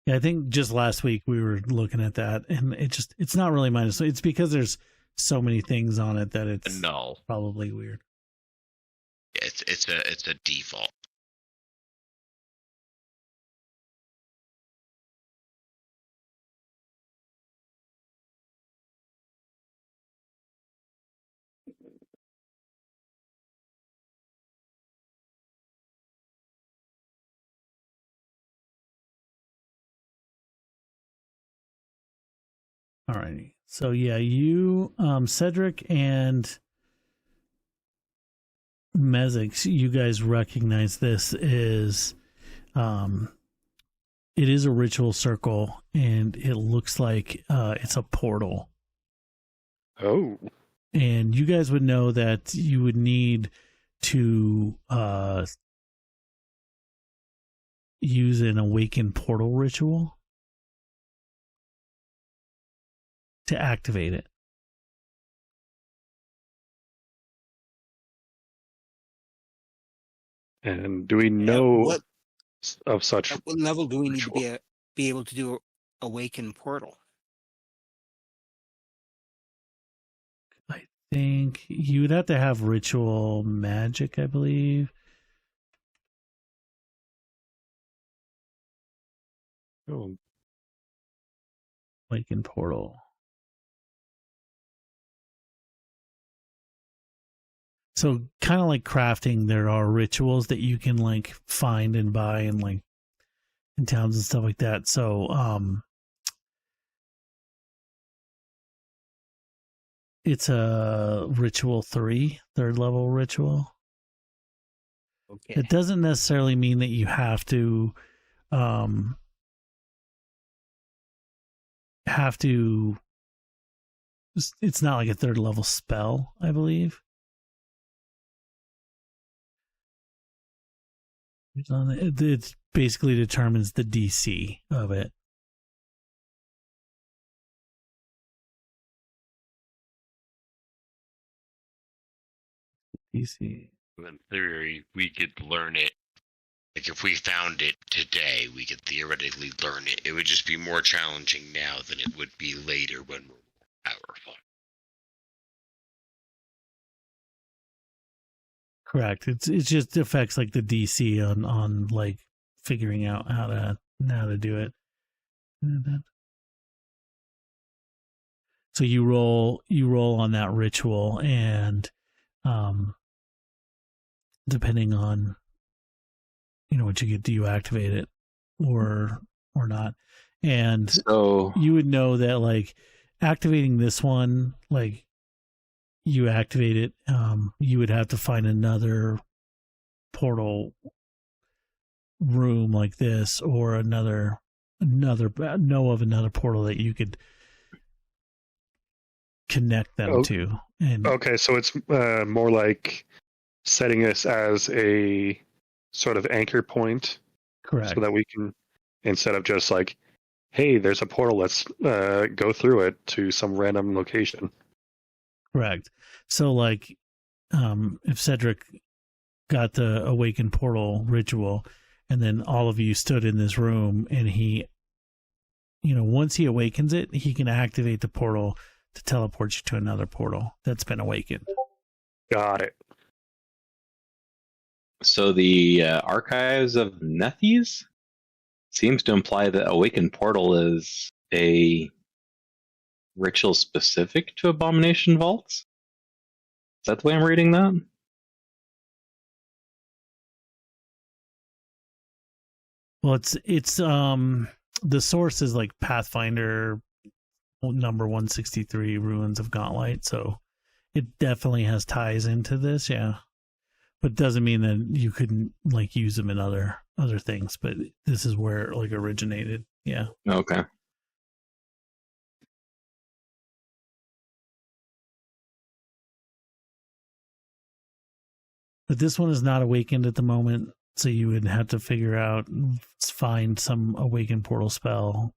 Yeah, I think just last week we were looking at that, and it's not really minus. It's because there's so many things on it that it's Null. probably weird. It's a default. Alrighty. So yeah, you, Cedric and Mezix, you guys recognize this is, it is a ritual circle, and it looks like it's a portal. Oh, And you guys would know that you would need to use an awaken portal ritual to activate it. and do we know What of such? at what level do we need to ritual? be able to do awaken portal? I think you would have to have ritual magic, I believe. Oh, Awaken portal. So kind of like crafting, there are rituals that you can like find and buy and like in towns and stuff like that. So it's a ritual 3, third level ritual. Okay. It doesn't necessarily mean that you have to it's not like a third level spell, I believe. It basically determines the DC of it. DC. In theory, we could learn it. Like if we found it today, we could theoretically learn it. It would just be more challenging now than it would be later when we're more powerful. Correct. It just affects like the DC on like figuring out how to do it. So you roll on that ritual, and depending on what you get, do you activate it or not? And So you would know that like activating this one, like you activate it, you would have to find another portal room like this, or another portal that you could connect them to. And okay, so it's more like setting us as a sort of anchor point, correct, so that we can, instead of just like, hey, there's a portal, let's go through it to some random location. Correct. So like, if Cedric got the awakened portal ritual, and then all of you stood in this room, and he, once he awakens it, he can activate the portal to teleport you to another portal that's been awakened. Got it. So the Archives of Nethes seems to imply that Awakened Portal is a ritual specific to Abomination Vaults. Is that the way I'm reading that? Well, it's the source is like Pathfinder number 163, Ruins of Gauntlet, so it definitely has ties into this, yeah. But doesn't mean that you couldn't like use them in other things, but this is where it like originated, yeah. Okay. But this one is not awakened at the moment, so you would have to find some awakened portal spell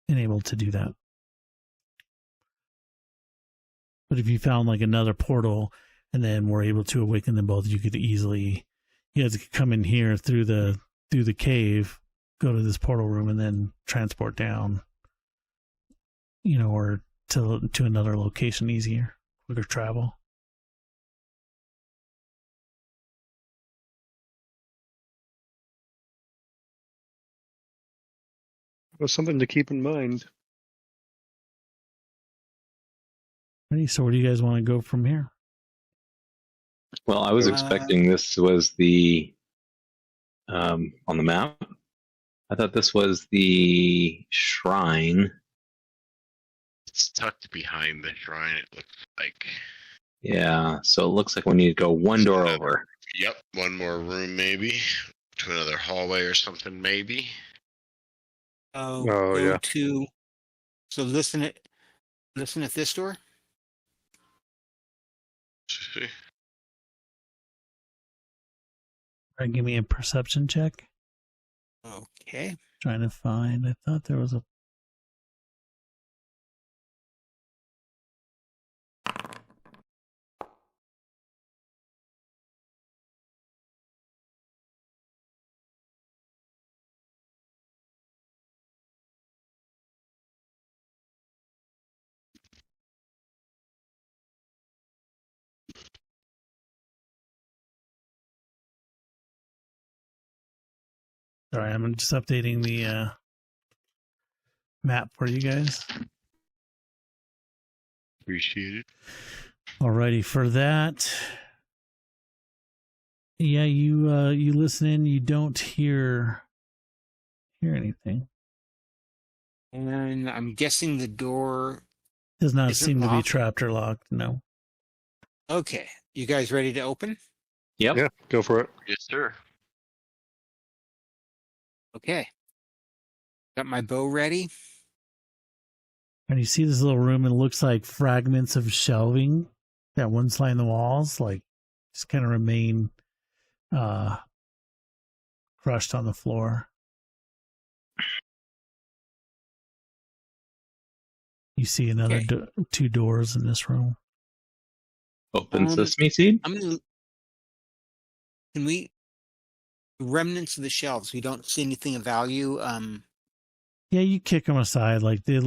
and able to do that. But if you found like another portal and then were able to awaken them both, you could easily, you guys could come in here through the cave, go to this portal room, and then transport down, or to another location easier, quicker travel. Well, something to keep in mind. So where do you guys want to go from here? Well, I was expecting this was the on the map. I thought this was the shrine. It's tucked behind the shrine, it looks like. Yeah, so it looks like we need to go one door over. Yep, one more room maybe. To another hallway or something maybe. Oh, yeah. So listen at this door. All right, give me a perception check. Okay. Trying to find. I thought there was a. Sorry, I'm just updating the map for you guys. Appreciate it. Alrighty, for that. Yeah, you listen in, you don't hear anything. And I'm guessing the door Does not isn't seem to be locked. trapped or locked, no. Okay. You guys ready to open? Yep. Yeah, go for it. Yes, sir. Okay. Got my bow ready. And you see this little room, and it looks like fragments of shelving that once lined the walls, like just kind of remain crushed on the floor. You see another two doors in this room. Open sesame seed. I'm gonna. Can we? Remnants of the shelves. We don't see anything of value. Yeah, you kick them aside. Like they're.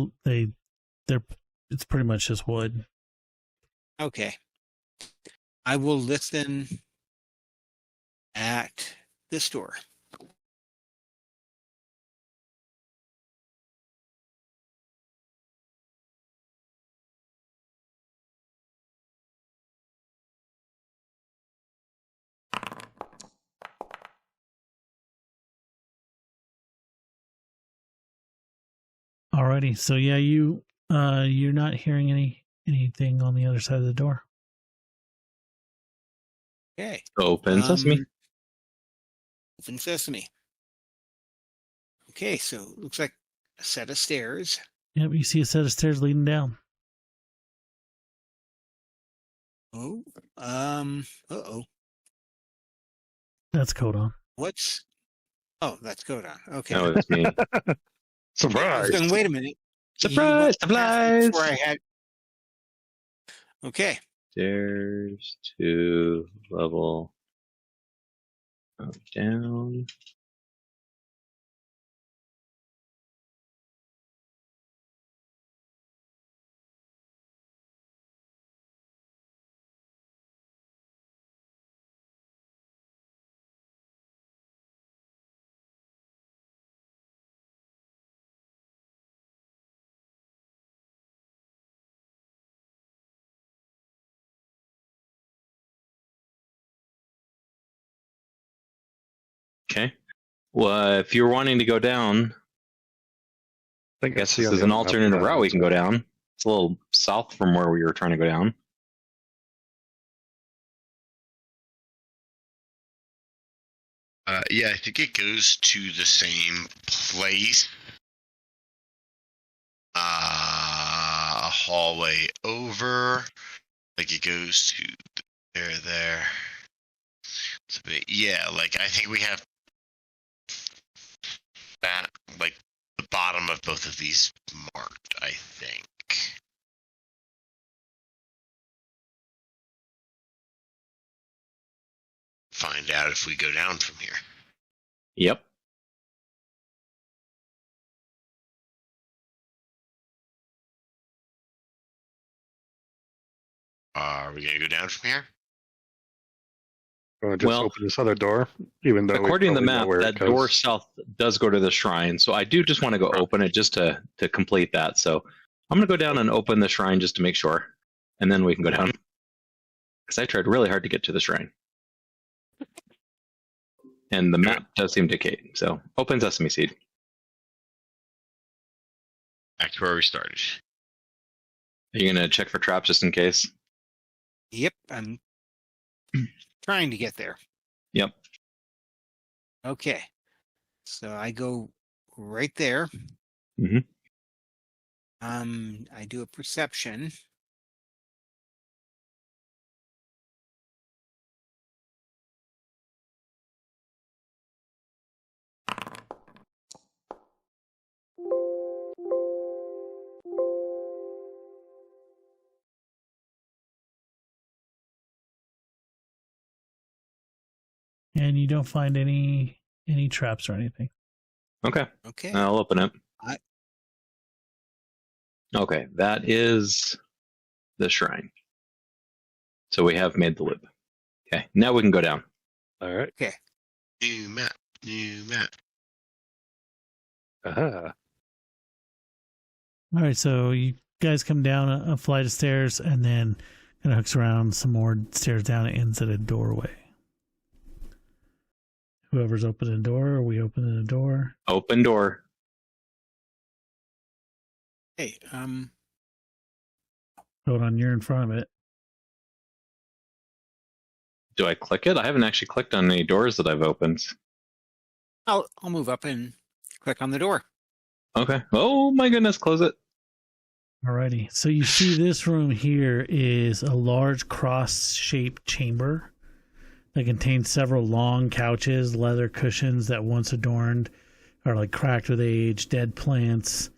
It's pretty much just wood. Okay. I will listen at this door. Alrighty, so yeah, you're not hearing anything on the other side of the door. Okay. Open sesame. Open sesame. Okay, so it looks like a set of stairs. Yep, you see a set of stairs leading down. Oh, uh-oh. That's Codon. What's... Oh, that's Codon. Okay. No, it's me. Surprise! Then wait a minute. Surprise! Surprise! Before I had... Okay. Stairs to level down. Okay. Well, if you're wanting to go down, I I think guess see this on is the an map alternative that route we is- can go down. It's a little south from where we were trying to go down. Yeah, I think it goes to the same place. A hallway over. Like it goes to there. So, yeah, like I think we have that, like the bottom of both of these marked, I think. Find out if we go down from here. Yep. Are we gonna go down from here? Just Well, open this other door, even though According to the we probably know map, where that it goes. door south does go to the shrine. So I do just want to go open it just to complete that. So I'm going to go down and open the shrine just to make sure. And then we can go down. Because I tried really hard to get to the shrine. And the map does seem to indicate. So open sesame seed. Back to where we started. Are you going to check for traps just in case? Yep, I'm trying to get there. Yep. Okay. So I go right there. Mhm. I do a perception. And you don't find any traps or anything. Okay. Okay. I'll open it. I- Okay. That is the shrine. So we have made the loop. Okay. Now we can go down. All right. New map. Aha. All right, so you guys come down a flight of stairs and then kind of hooks around some more stairs down. It ends at a doorway. Whoever's opening a door, are we opening a door? Open door. Hey, Hold on, you're in front of it. Do I click it? I haven't actually clicked on any doors that I've opened. I'll move up and click on the door. Okay. Oh my goodness, close it. Alrighty, so you see this room here is a large cross-shaped chamber that contains several long couches, leather cushions that once adorned are like cracked with age, dead plants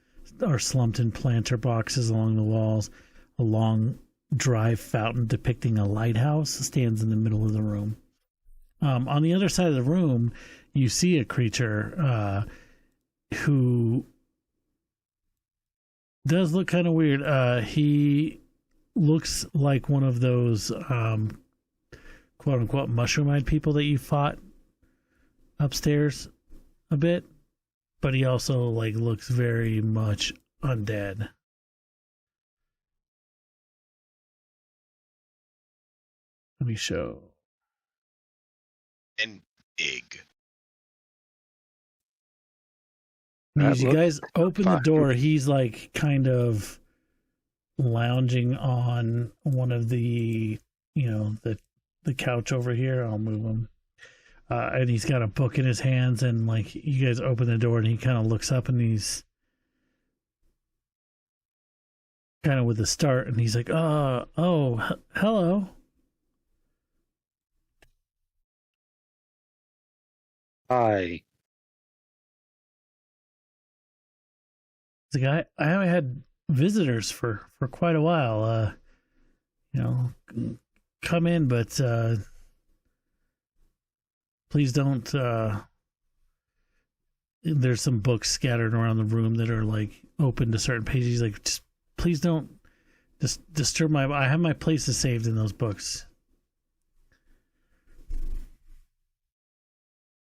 are slumped in planter boxes along the walls, a long dry fountain depicting a lighthouse stands in the middle of the room. On the other side of the room, you see a creature who does look kind of weird. He looks like one of those quote unquote mushroom-eyed people that you fought upstairs a bit, but he also like looks very much undead. Let me show. And big. As you guys open the door, he's like kind of lounging on one of the, the couch over here. I'll move him. And he's got a book in his hands, and like you guys open the door and he kind of looks up and he's kind of with a start and he's like, hello. Hi. He's like, I haven't had visitors for quite a while. Come in, but please don't. There's some books scattered around the room that are like open to certain pages. He's like, just please don't disturb I have my places saved in those books.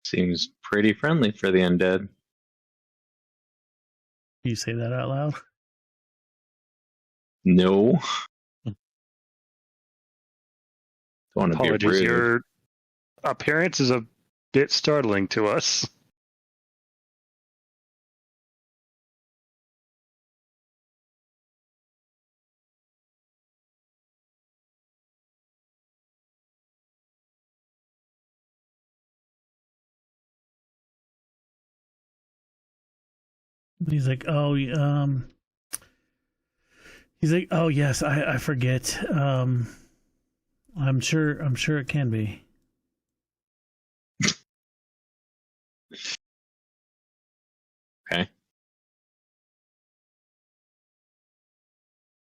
Seems pretty friendly for the undead. You say that out loud? No. Don't want to be Apologies, rude. your appearance is a bit startling to us. He's like, oh yes, I forget. I'm sure it can be. Okay.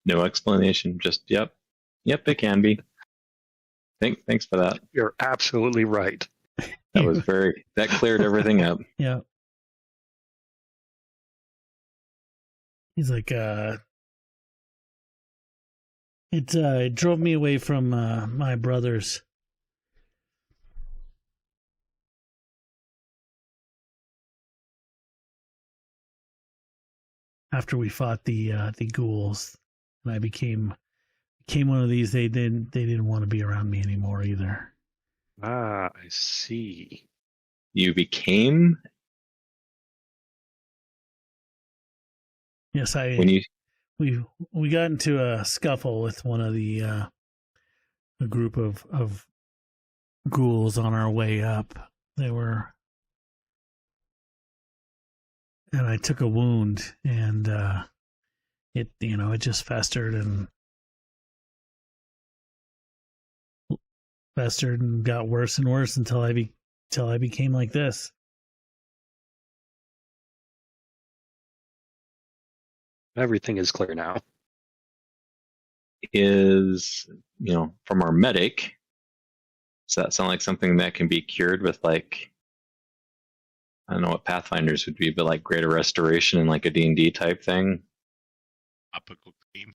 No explanation. Just yep, it can be. Thanks for that. You're absolutely right. That was that cleared everything up. Yeah. He's like, it drove me away from my brothers. After we fought the ghouls, and I became one of these, they didn't want to be around me anymore either. Ah, I see. You became. Yes, we got into a scuffle with one of the a group of ghouls on our way up. And I took a wound, and it just festered and got worse and worse until I became like this. Everything is clear now. Is from our medic, does that sound like something that can be cured with, like, I don't know what Pathfinders would be, but like greater restoration and like a D&D type thing, Topical cream.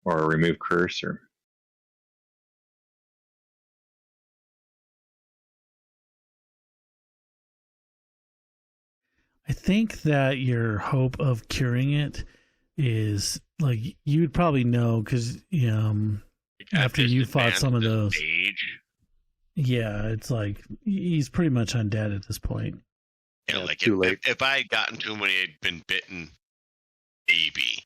or a remove curse, or I think that your hope of curing it is like you'd probably know because after you fought some of those. Stage, Yeah, it's like he's pretty much undead at this point. yeah, Yeah, like too late. if I had gotten to him when he had been bitten, maybe.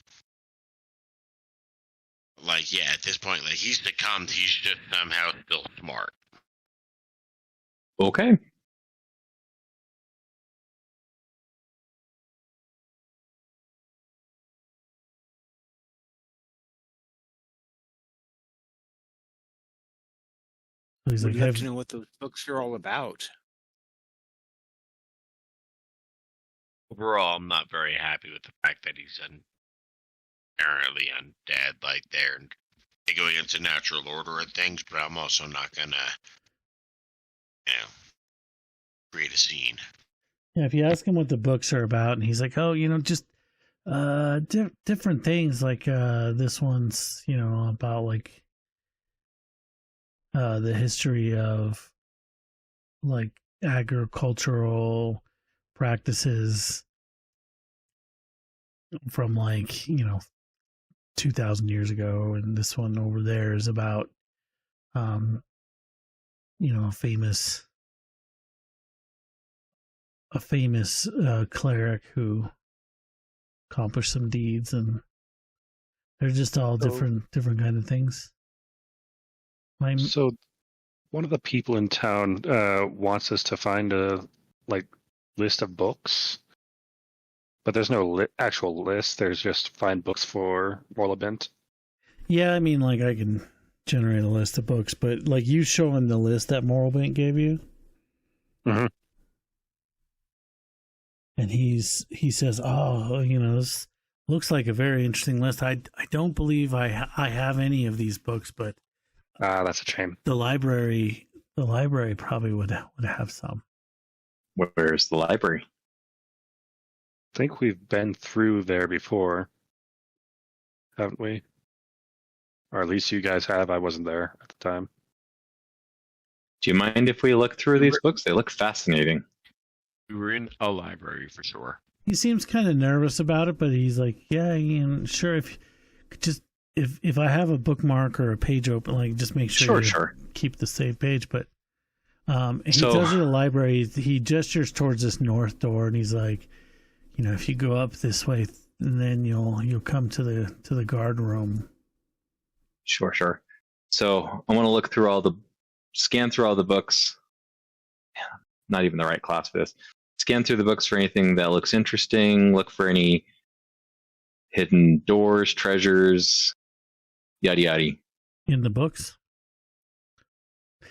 Like, yeah, at this point, like he's succumbed. He's just somehow still smart. okay. He's Would like, you have to know what those books are all about? Overall, I'm not very happy with the fact that he's apparently undead. Like, they're go against the natural order of things, but I'm also not gonna, create a scene. Yeah, if you ask him what the books are about, and he's like, "Oh, just different things. Like this one's, about like the history of like agricultural practices from like 2,000 years ago, and this one over there is about a famous cleric who accomplished some deeds, and they're just all different kind of things. So one of the people in town wants us to find a list of books, but there's no actual list. There's just find books for Morlabent. Yeah, I mean, like, I can generate a list of books, but like you showing the list that Morlabent gave you, mm-hmm. and he says, "Oh, this looks like a very interesting list. I don't believe I have any of these books, but that's a shame. The library probably would have some." Where's the library? I think we've been through there before, haven't we? Or at least you guys have. I wasn't there at the time. Do you mind if we look through these books? They look fascinating. We were in a library for sure. He seems kind of nervous about it, but he's like, "Yeah, sure. If I have a bookmark or a page open, like, just make sure you keep the save page." But he tells you the library. He gestures towards this north door, and he's like, "If you go up this way, then you'll come to the guard room." Sure. So I want to scan through all the books. Not even the right class for this. Scan through the books for anything that looks interesting. Look for any hidden doors, treasures, yada yada. In the books?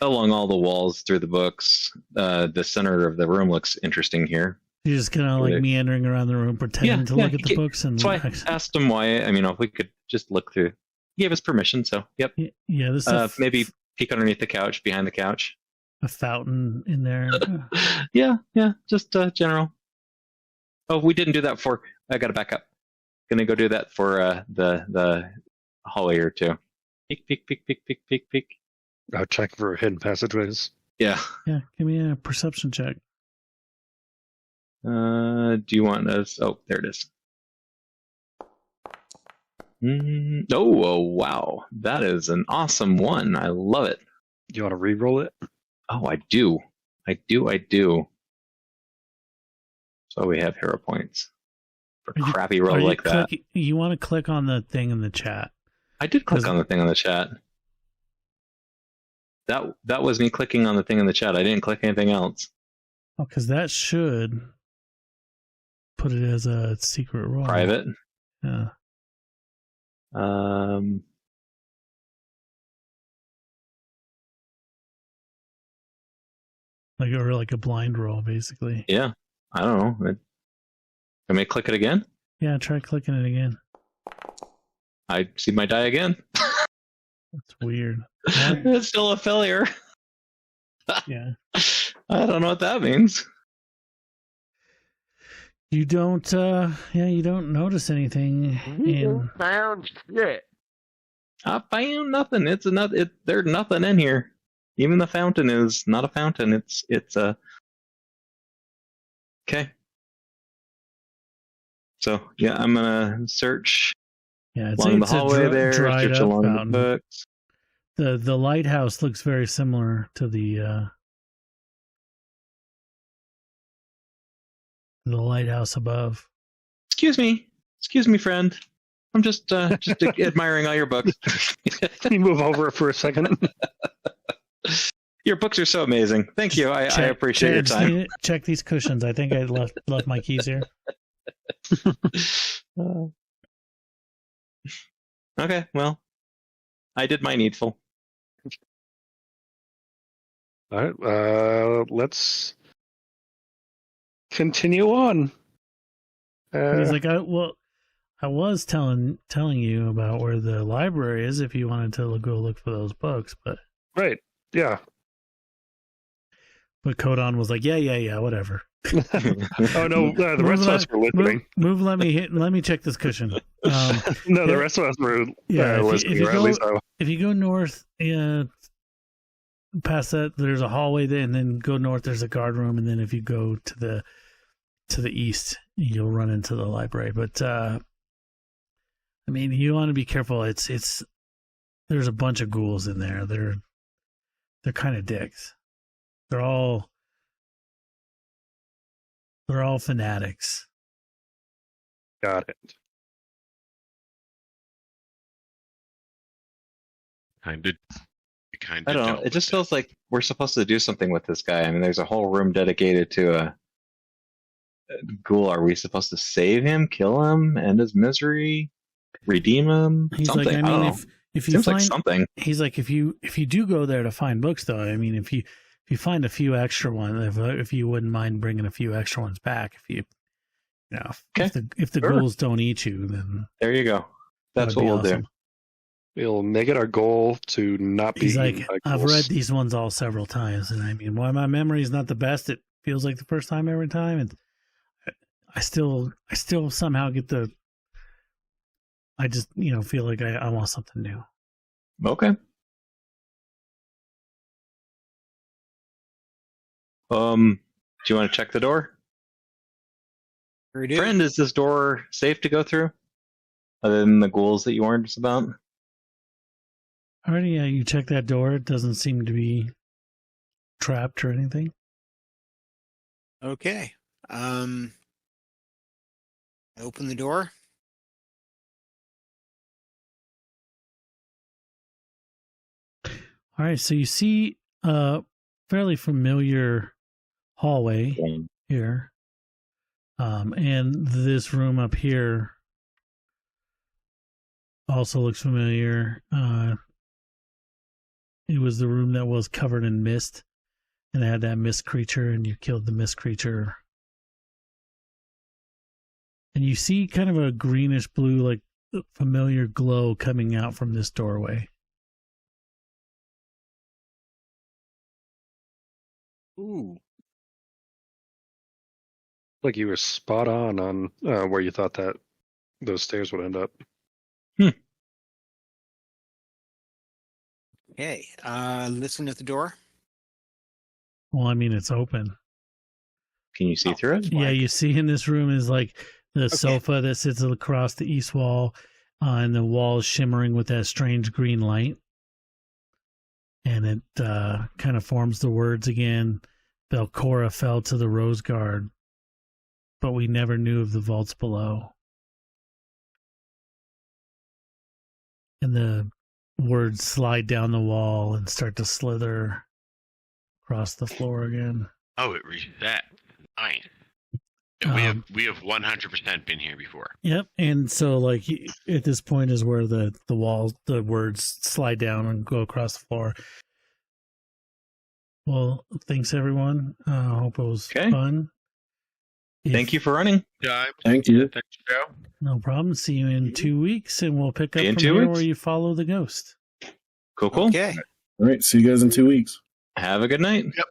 Along all the walls through the books. The center of the room looks interesting here. You're just kind of like meandering around the room, pretending to look at the books. And so I asked him why. If we could just look through. He gave us permission, so yep. Yeah, this maybe peek underneath the couch, behind the couch. A fountain in there. Yeah, just general. Oh, we didn't do that for. I got to back up. Gonna go do that for the hallway here too. Peek. I'll check for hidden passageways. Yeah. Yeah, give me a perception check. Do you want us? Oh, there it is. Oh, wow. That is an awesome one. I love it. You want to re-roll it? Oh, I do. So we have hero points for crappy roll like that. You want to click on the thing in the chat. I did click on the thing in the chat. That was me clicking on the thing in the chat. I didn't click anything else. Oh, because that should put it as a secret roll. Private? Yeah. Like a blind roll, basically. Yeah. I don't know. Can I click it again? Yeah, try clicking it again. I see my die again. That's weird. It's still a failure. Yeah. I don't know what that means. You don't notice anything. Found shit. I found nothing. There's nothing in here. Even the fountain is not a fountain. It's a. Okay. So yeah, I'm gonna search. Yeah, along the hallway there. Search along fountain. the books. The lighthouse looks very similar to the lighthouse above. Excuse me, friend. I'm just admiring all your books. Can you move over for a second? Your books are so amazing. Thank you. I appreciate your time. Check these cushions. I think I left my keys here. Okay, well, I did my needful. All right, let's continue on. He's like, I was telling you about where the library is if you wanted to go look for those books, but Right. Yeah. But Kodon was like, yeah, whatever. Oh no, the rest of us were listening. Move. Let me check this cushion. No, the rest of us were listening. If you go north, past that, there's a hallway there, and then go north, there's a guard room, and then if you go to the east, you'll run into the library. But I mean, you want to be careful. It's there's a bunch of ghouls in there. They're kind of dicks. They're all fanatics. Got it. I don't know. It just feels like we're supposed to do something with this guy. I mean, there's a whole room dedicated to a ghoul. Are we supposed to save him, kill him, end his misery, redeem him? He's something. Like, I mean, if you seems find like something. He's like, if you do go there to find books, though, I mean, if you find a few extra ones, if you wouldn't mind bringing a few extra ones back, if the ghouls don't eat you, then there you go. That's what we'll do. We'll make it our goal to not be. He's like, I've read these ones all several times, and I mean, while my memory is not the best, it feels like the first time every time, and I still somehow get the. I just feel like I want something new. Okay. Do you want to check the door? Friend, is this door safe to go through? Other than the ghouls that you warned us about? Alrighty, yeah, you check that door. It doesn't seem to be trapped or anything. Okay. I open the door. All right, so you see a fairly familiar hallway here. And this room up here also looks familiar. It was the room that was covered in mist, and it had that mist creature, and you killed the mist creature. And you see kind of a greenish blue, like familiar glow coming out from this doorway. Ooh. Like you were spot on where you thought that those stairs would end up. Okay. Listen at the door. Well, I mean, it's open. Can you see through it? Yeah, you see in this room is like the sofa that sits across the east wall, and the wall is shimmering with that strange green light. And it kind of forms the words again. Belcora fell to the Rose Guard, but we never knew of the vaults below. And the words slide down the wall and start to slither across the floor again. Oh, it reset. Nice. And we have 100% been here before. Yep. And so, like, at this point is where the words slide down and go across the floor. Well, thanks everyone. Hope it was fun. Thank you for running. Yeah, thank you. Thanks, Joe. No problem. See you in 2 weeks, and we'll pick up in from 2 here weeks? where you follow the ghost. Cool. Okay. All right. See you guys in 2 weeks. Have a good night. Yep.